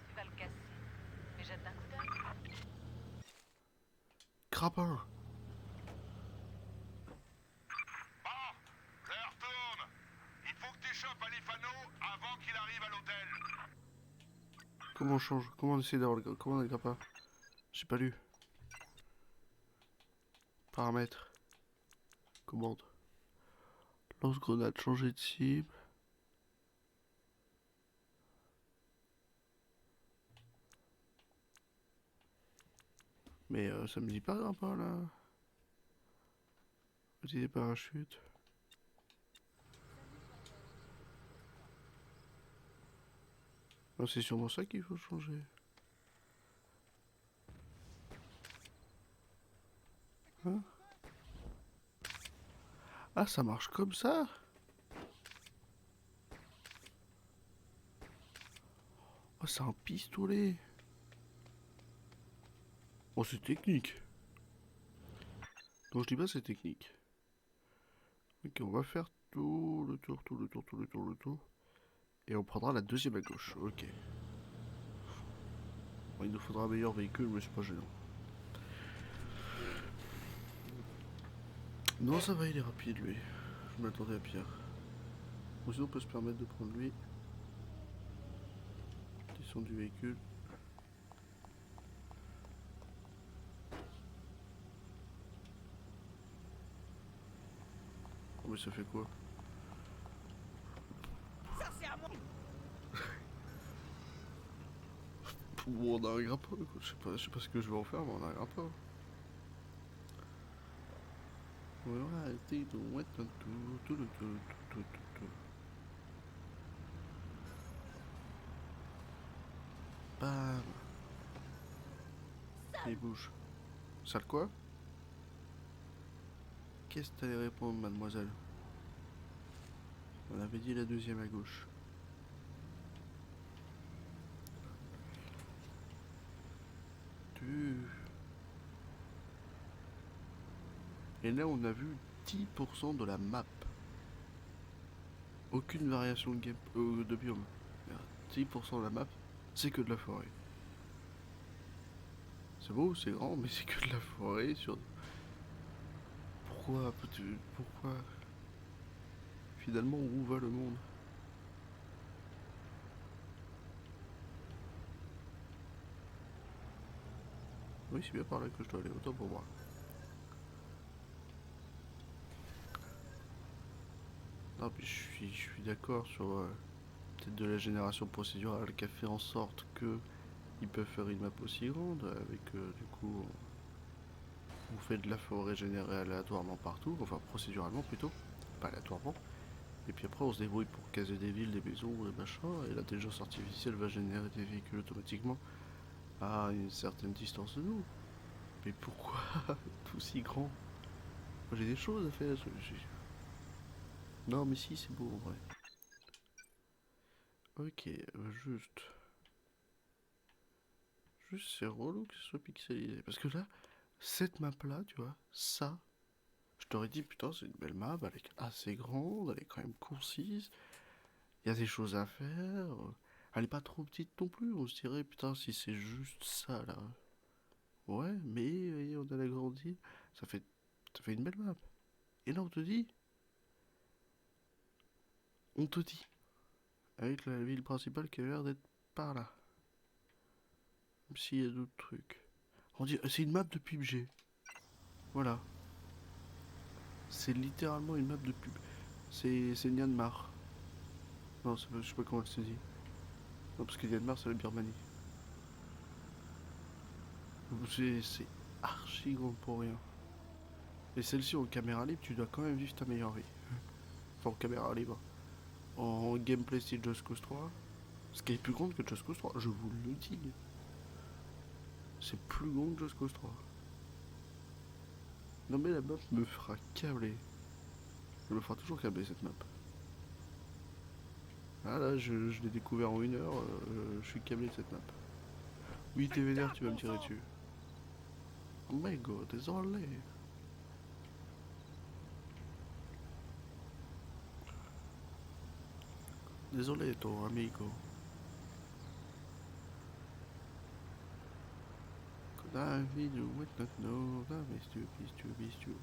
tu vas le casser. Mais jette un coup d'œil. Crapin. Bon, l'heure tourne. Il faut que tu chopes Alifano avant qu'il arrive à l'hôtel. Comment on change? Comment on essaie d'avoir le... Comment on a le grappin? J'ai pas lu. Paramètres. Commande. Lance-grenade, changer de cible. Mais ça me dit pas grappin là. Utiliser parachute. Non, c'est sûrement ça qu'il faut changer. Hein? Ah, ça marche comme ça? Oh, c'est un pistolet. Oh, c'est technique. Non, je dis pas c'est technique. Ok, on va faire tout le tour, tout le tour, tout le tour, le tour. Et on prendra la deuxième à gauche. Ok. Bon, il nous faudra un meilleur véhicule, mais c'est pas gênant. Non, ça va, il est rapide lui. Je m'attendais à pire. Ou sinon, on peut se permettre de prendre lui. Descendre du véhicule. Oh, mais ça fait quoi? Ça c'est à moi. Bon, on a un grappin, quoi. Je sais pas ce que je vais en faire, mais on a un grappin. Bam. Il bouge. Sale quoi? Qu'est-ce que t'allais répondre, mademoiselle? On avait dit la deuxième à gauche. Et là, on a vu 10% de la map. Aucune variation de, de biome. 10% de la map, c'est que de la forêt. C'est beau, c'est grand, mais c'est que de la forêt sur... Pourquoi? Pourquoi? Finalement, où va le monde? Oui, c'est bien par là que je dois aller, autant pour moi. Non, puis je suis d'accord sur peut-être de la génération procédurale qui a fait en sorte que ils peuvent faire une map aussi grande avec du coup on fait de la forêt générée aléatoirement partout, enfin procéduralement plutôt, pas aléatoirement. Et puis après on se débrouille pour caser des villes, des maisons, des machins, et l'intelligence artificielle va générer des véhicules automatiquement à une certaine distance de nous. Mais pourquoi tout si grand? Moi j'ai des choses à faire. Non mais si, c'est beau en vrai. Ok, juste c'est relou que ce soit pixelisé. Parce que là, cette map là, tu vois, ça, Je t'aurais dit, putain, c'est une belle map, elle est assez grande, elle est quand même concise. Il y a des choses à faire. Elle est pas trop petite non plus, on se dirait, putain, si c'est juste ça, là. Ouais, mais on a agrandi, ça fait une belle map. Et là, on te dit, avec la ville principale qui a l'air d'être par là. Même s'il y a d'autres trucs. On dit, c'est une map de PUBG. Voilà. C'est littéralement une map de pub. C'est Myanmar. Non, je sais pas comment elle se dit. Non, parce que Myanmar, c'est la Birmanie. C'est archi grand pour rien. Et celle-ci en caméra libre, tu dois quand même vivre ta meilleure vie. Enfin, en caméra libre. En gameplay style Just Cause 3, ce qui est plus grand que Just Cause 3, je vous le dis. C'est plus grand que Just Cause 3. Non mais la map me fera câbler. Elle me fera toujours câbler cette map. Ah là, je l'ai découvert en 1 heure, je suis câblé de cette map. Oui, t'es vénère, tu vas me tirer dessus. Oh my god, désolé. Désolé, ton amigo. David, you would not know that is you.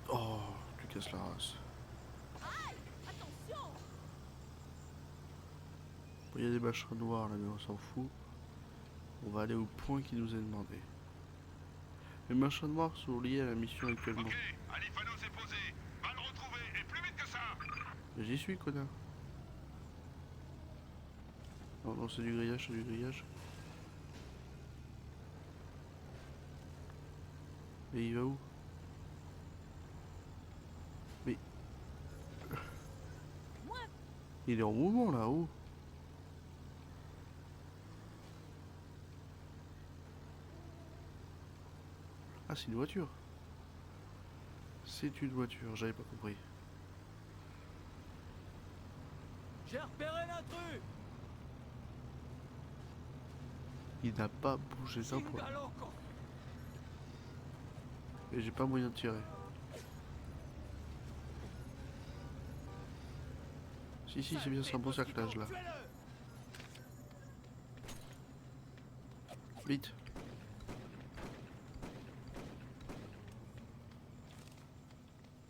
Oh, tu casses la race. Il y a des machins noirs là, mais on s'en fout. On va aller au point qui nous est demandé. Les machins noirs sont liés à la mission actuellement. Ok, Alifano s'est posé. Va le retrouver, et plus vite que ça. J'y suis, connard. Non, non, c'est du grillage, c'est du grillage. Et il va où? Mais... Il est en mouvement là-haut. Ah, c'est une voiture. C'est une voiture, j'avais pas compris. J'ai repéré l'intrus. Il n'a pas bougé d'un point. Et j'ai pas moyen de tirer. Si, c'est bien, c'est un bon cerclage là. Vite.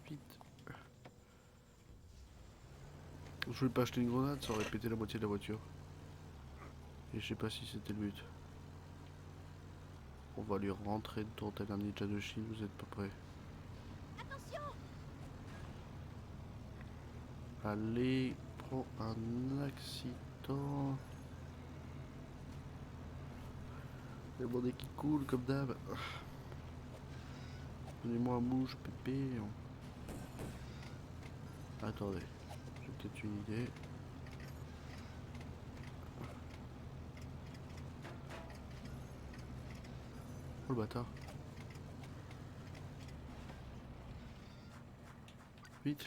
Vite. Je voulais pas acheter une grenade, ça aurait pété la moitié de la voiture. Et je sais pas si c'était le but. On va lui rentrer dedans tel un ninja de Chine, vous êtes pas prêts. Attention! Allez, prends un accident. Il y a mon nez qui coule comme d'hab. Donnez-moi un mouche, pépé. Attendez, j'ai peut-être une idée. Oh le bâtard. Vite.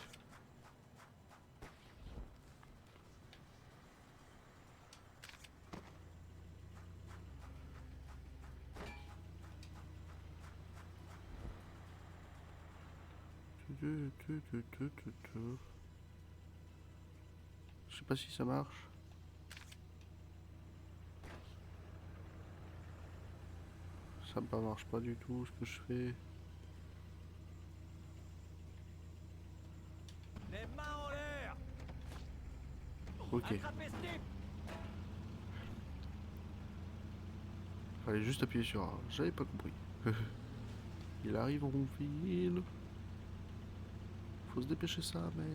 Je sais pas si ça marche. Ça ne marche pas du tout ce que je fais. Les mains en l'air. Ok. Attrapez ce type. Fallait juste appuyer sur A. J'avais pas compris. Il arrive en ville. Faut se dépêcher sa mère.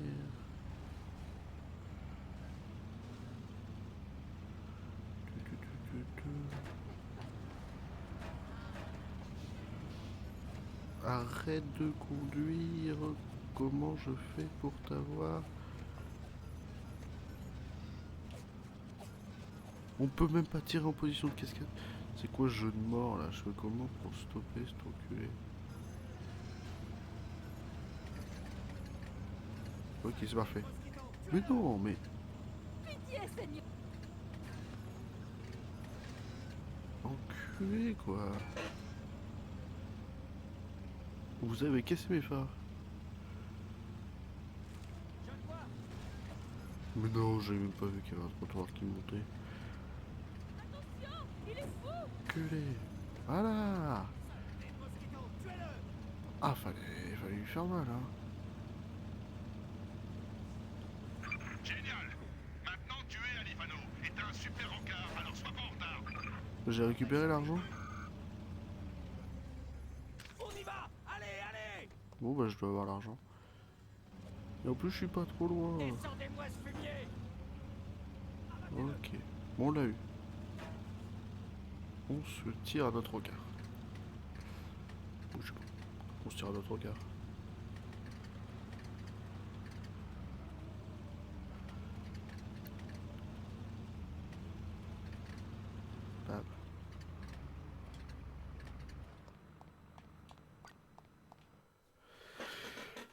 Arrête de conduire. Comment je fais pour t'avoir? On peut même pas tirer en position de cascade. C'est quoi ce jeu de mort là? Je fais comment pour stopper cet enculé? Ok, c'est parfait. Mais non, mais... Pitié, Seigneur. Enculé, quoi. Vous avez cassé mes phares. Mais non, j'avais même pas vu qu'il y avait un trottoir qui montait. Attention, il est fou. Enculé. Voilà. Ah, fallait lui faire mal, hein. Génial. Maintenant tu es Alifano, et t'as un super encart, alors sois pas en retard. J'ai récupéré l'argent. On y va. Allez, allez. Bon, bah, je dois avoir l'argent. Et en plus, je suis pas trop loin. Descendez-moi ce fumier. Ok. Bon, on l'a eu. On se tire à notre regard. Ou je sais pas. On se tire à notre regard. Bam.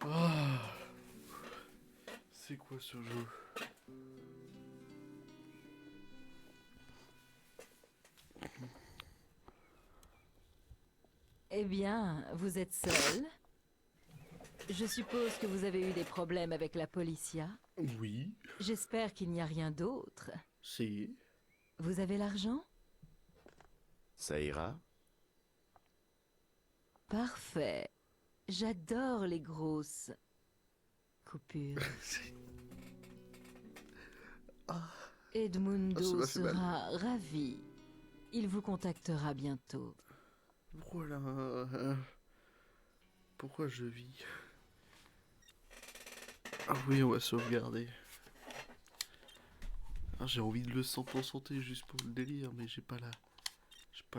Ah. C'est quoi ce jeu? Eh bien, vous êtes seul? Je suppose que vous avez eu des problèmes avec la policia. Oui. J'espère qu'il n'y a rien d'autre. Si. Vous avez l'argent? Ça ira? Parfait. J'adore les grosses coupures. Edmundo ça m'a fait mal. sera ravi. Il vous contactera bientôt. Voilà. Pourquoi je vis? Ah oui, on va sauvegarder. Ah, j'ai envie de le 100% juste pour le délire, mais j'ai pas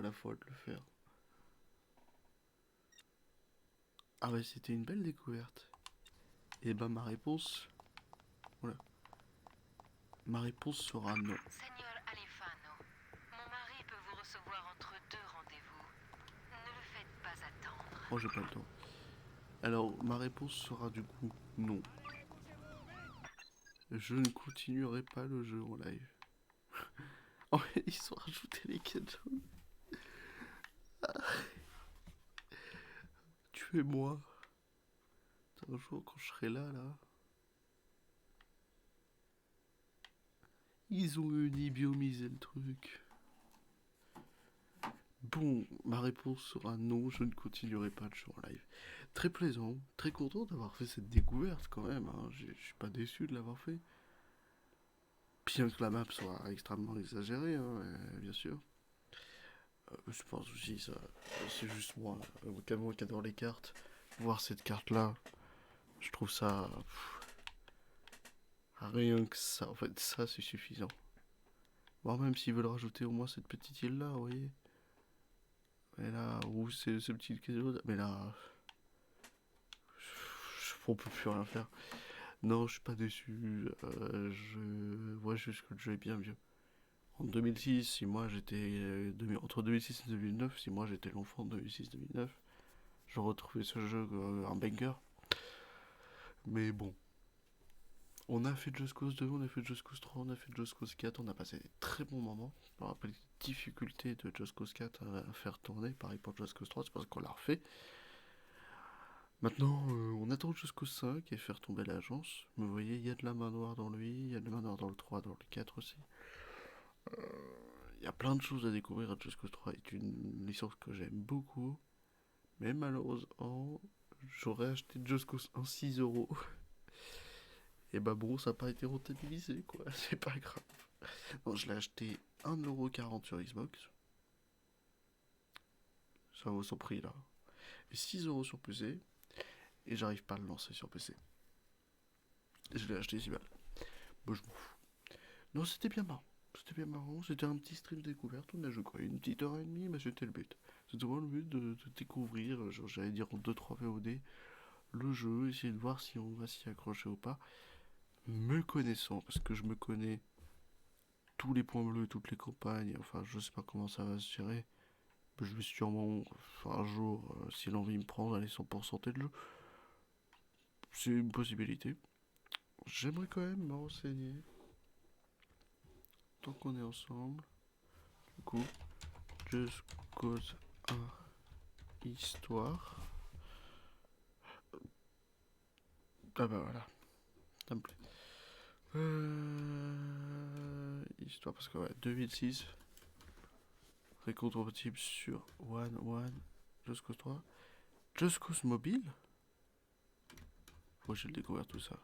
la foi de le faire. Ah bah c'était une belle découverte. Et bah ma réponse... Voilà. Ma réponse sera non. Seigneur Alifano, mon mari peut vous recevoir entre deux rendez-vous. Ne le faites pas attendre. Oh, j'ai pas le temps. Alors, ma réponse sera du coup non. Je ne continuerai pas le jeu en live. Oh, ils ont rajouté les quêtes jaunes. Ah. Tuez-moi. Un jour, quand je serai là. Ils ont unibiomisé le truc. Bon, ma réponse sera non, je ne continuerai pas le jeu en live. Très plaisant, très content d'avoir fait cette découverte quand même, hein. Je suis pas déçu de l'avoir fait. Bien que la map soit extrêmement exagérée, hein, bien sûr. Je pense aussi, ça, c'est juste moi, qui adore les cartes. Voir cette carte-là, je trouve ça... rien que ça, en fait, ça c'est suffisant. Voire même s'ils veulent rajouter au moins cette petite île-là, vous voyez. Mais là, ou c'est ce petit cadeau, mais là... on peut plus rien faire. Non, je suis pas déçu. Je vois juste que le jeu est bien vieux. En 2006, si moi j'étais... entre 2006 et 2009, si moi j'étais l'enfant de 2006-2009, je retrouvais ce jeu un banger. Mais bon. On a fait Just Cause 2, on a fait Just Cause 3, on a fait Just Cause 4, on a passé des très bons moments. Je me rappelle les difficultés de Just Cause 4 à faire tourner, pareil pour Just Cause 3, c'est parce qu'on l'a refait. Maintenant, on attend Just Cause 5 et faire tomber l'agence. Vous voyez, il y a de la main noire dans lui, il y a de la main noire dans le 3, dans le 4 aussi. Il y a plein de choses à découvrir. Just Cause 3 est une licence que j'aime beaucoup. Mais malheureusement, j'aurais acheté Just Cause 1 6€. Et bah bon, ça n'a pas été rentabilisé, quoi. C'est pas grave. Non, je l'ai acheté 1,40€ sur Xbox. Ça vaut son prix, là. Et 6€ sur PC. Et j'arrive pas à le lancer sur PC. Et je l'ai acheté 6 balles. Bon, je m'en fous. Non, c'était bien marrant. C'était bien marrant. C'était un petit stream découverte. On a joué quoi, une petite heure et demie, mais c'était le but. C'était vraiment le but de découvrir, genre, j'allais dire en 2-3 VOD, le jeu, essayer de voir si on va s'y accrocher ou pas. Me connaissant, parce que je me connais tous les points bleus, toutes les campagnes, enfin je sais pas comment ça va se gérer. Je vais sûrement, un jour, si l'envie me prend, aller 100% le jeu. C'est une possibilité. J'aimerais quand même me renseigner. Tant qu'on est ensemble. Du coup, Just Cause 1 Histoire. Ah bah voilà. Ça me plaît. Histoire parce que ouais, 2006. Récompatible sur One, Just Cause 3. Just Cause Mobile. Moi j'ai découvert tout ça.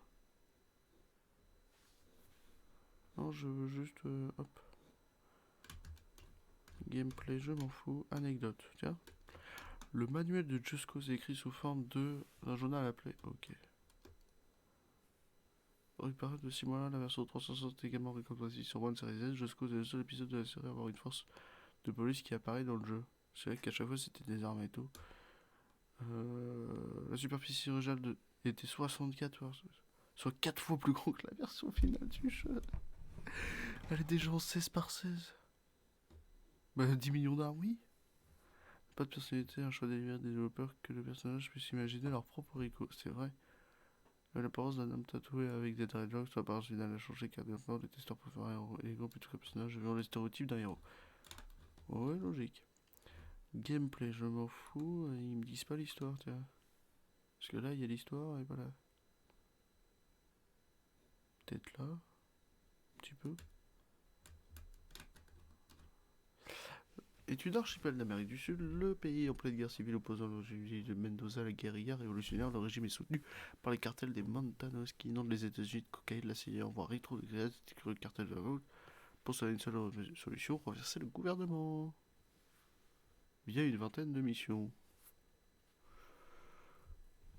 Non, je veux juste hop. Gameplay, je m'en fous. Anecdote, tiens. Le manuel de Just Cause est écrit sous forme d'un journal appelé. Ok. Pour une période de 6 mois, la version 360 est également récompatible sur One Series S. Just Cause est le seul épisode de la série à avoir une force de police qui apparaît dans le jeu. C'est vrai qu'à chaque fois c'était des armes et tout. La superficie originale était 64, soit 4 fois plus grand que la version finale du jeu. Elle est déjà en 16 par 16. Bah 10 millions d'armes, oui. Pas de personnalité, un choix délibéré des développeurs que le personnage puisse imaginer leur propre Rico, c'est vrai. L'apparence d'un homme tatoué avec des dreadlocks, son apparence finale a changé car maintenant les testeurs préfèrent un héros élégant plutôt qu'un personnage devant les stéréotypes d'un héros. Ouais, logique. Gameplay, je m'en fous, ils me disent pas l'histoire, tiens. Parce que là, il y a l'histoire et voilà. Peut-être là. Un petit peu. Étude archipel d'Amérique du Sud, le pays en pleine guerre civile opposant le régime de Mendoza à la guérilla révolutionnaire. Le régime est soutenu par les cartels des Montanos qui inondent les États-Unis de cocaïne, la CIA envoie rétro-gaz, le cartel de la route. Pour ça, une seule solution, renverser le gouvernement. Via une vingtaine de missions.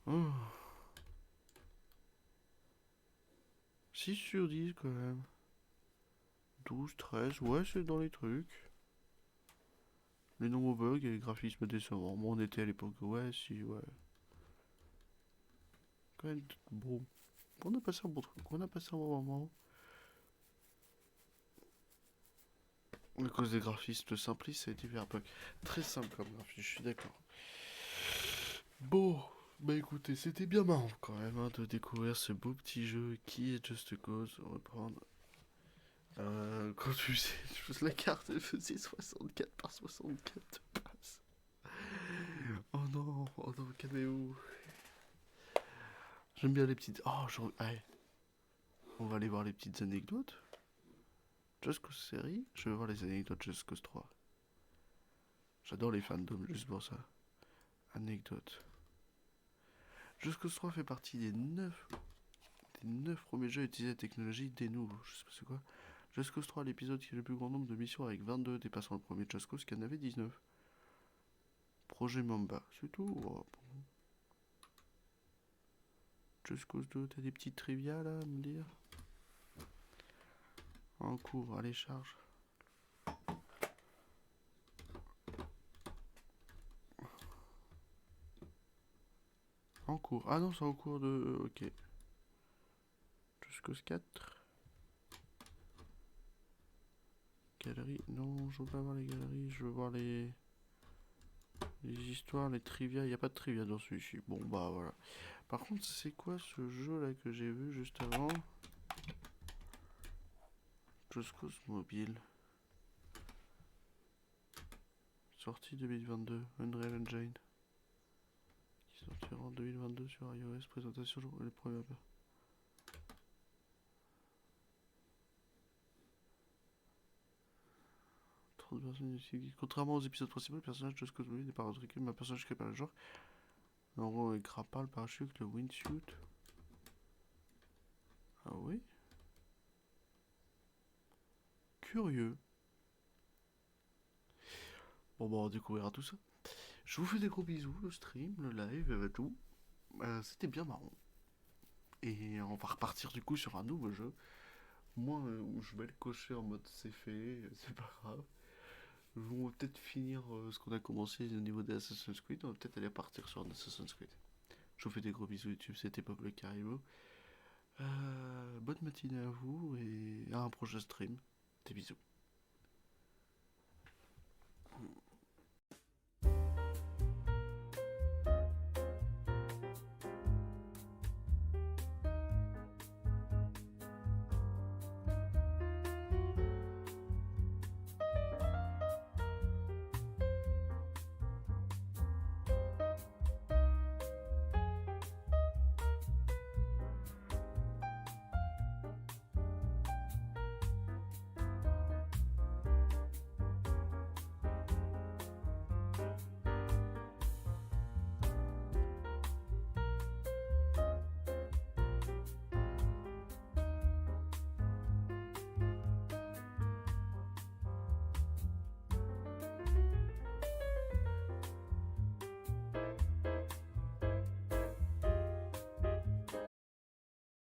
Oh. 6 sur 10 quand même. 12, 13, ouais c'est dans les trucs. Les nombreux bugs et les graphismes décevants. Bon, on était à l'époque, ouais, si, ouais. Quand même, bon. On a passé un bon truc, on a passé un bon moment. À cause des graphismes simplistes, ça a été un peu très simple comme graphisme, je suis d'accord. Bon, bah écoutez, c'était bien marrant quand même hein, de découvrir ce beau petit jeu qui est Just Cause. Reprendre. Quand tu sais, la carte elle faisait 64 par 64 de passe. Oh non, calmez-vous. J'aime bien les petites. Oh, allez. On va aller voir les petites anecdotes. Just Cause série, je vais voir les anecdotes Just Cause 3. J'adore les fandoms juste pour ça. Anecdote. Just Cause 3 fait partie des 9 premiers jeux à utiliser la technologie des nouveaux. Je sais pas c'est quoi. Just Cause 3, l'épisode qui a le plus grand nombre de missions avec 22, dépassant le premier Just Cause qui en avait 19. Projet Mamba, c'est tout. Oh, bon. Just Cause 2, t'as des petites trivia là à me dire? En cours, allez, charge. En cours. Ah non, c'est en cours de... Ok. Just Cause 4. Galerie. Non, je veux pas voir les galeries. Je veux voir les histoires, les trivia. Il n'y a pas de trivia dans celui-ci. Bon, bah voilà. Par contre, c'est quoi ce jeu là que j'ai vu juste avant? Just Cause Mobile. Sortie 2022. Unreal Engine. Qui sortira en 2022 sur iOS. Présentation les premiers. Contrairement aux épisodes principaux, le personnage de Just Cause Mobile n'est pas retraqué, mais un personnage créé par le genre. L'enroi est grappin, le parachute, le wingsuit. Ah oui? Curieux. Bon, bah, on découvrira tout ça. Je vous fais des gros bisous, le stream, le live, tout. C'était bien marrant. Et on va repartir du coup sur un nouveau jeu. Moi, je vais le cocher en mode c'est fait, c'est pas grave. On va peut-être finir ce qu'on a commencé au niveau des Assassin's Creed. On va peut-être aller partir sur un Assassin's Creed. Je vous fais des gros bisous YouTube, c'était Pablo Carimo. Bonne matinée à vous et à un prochain stream. Des bisous.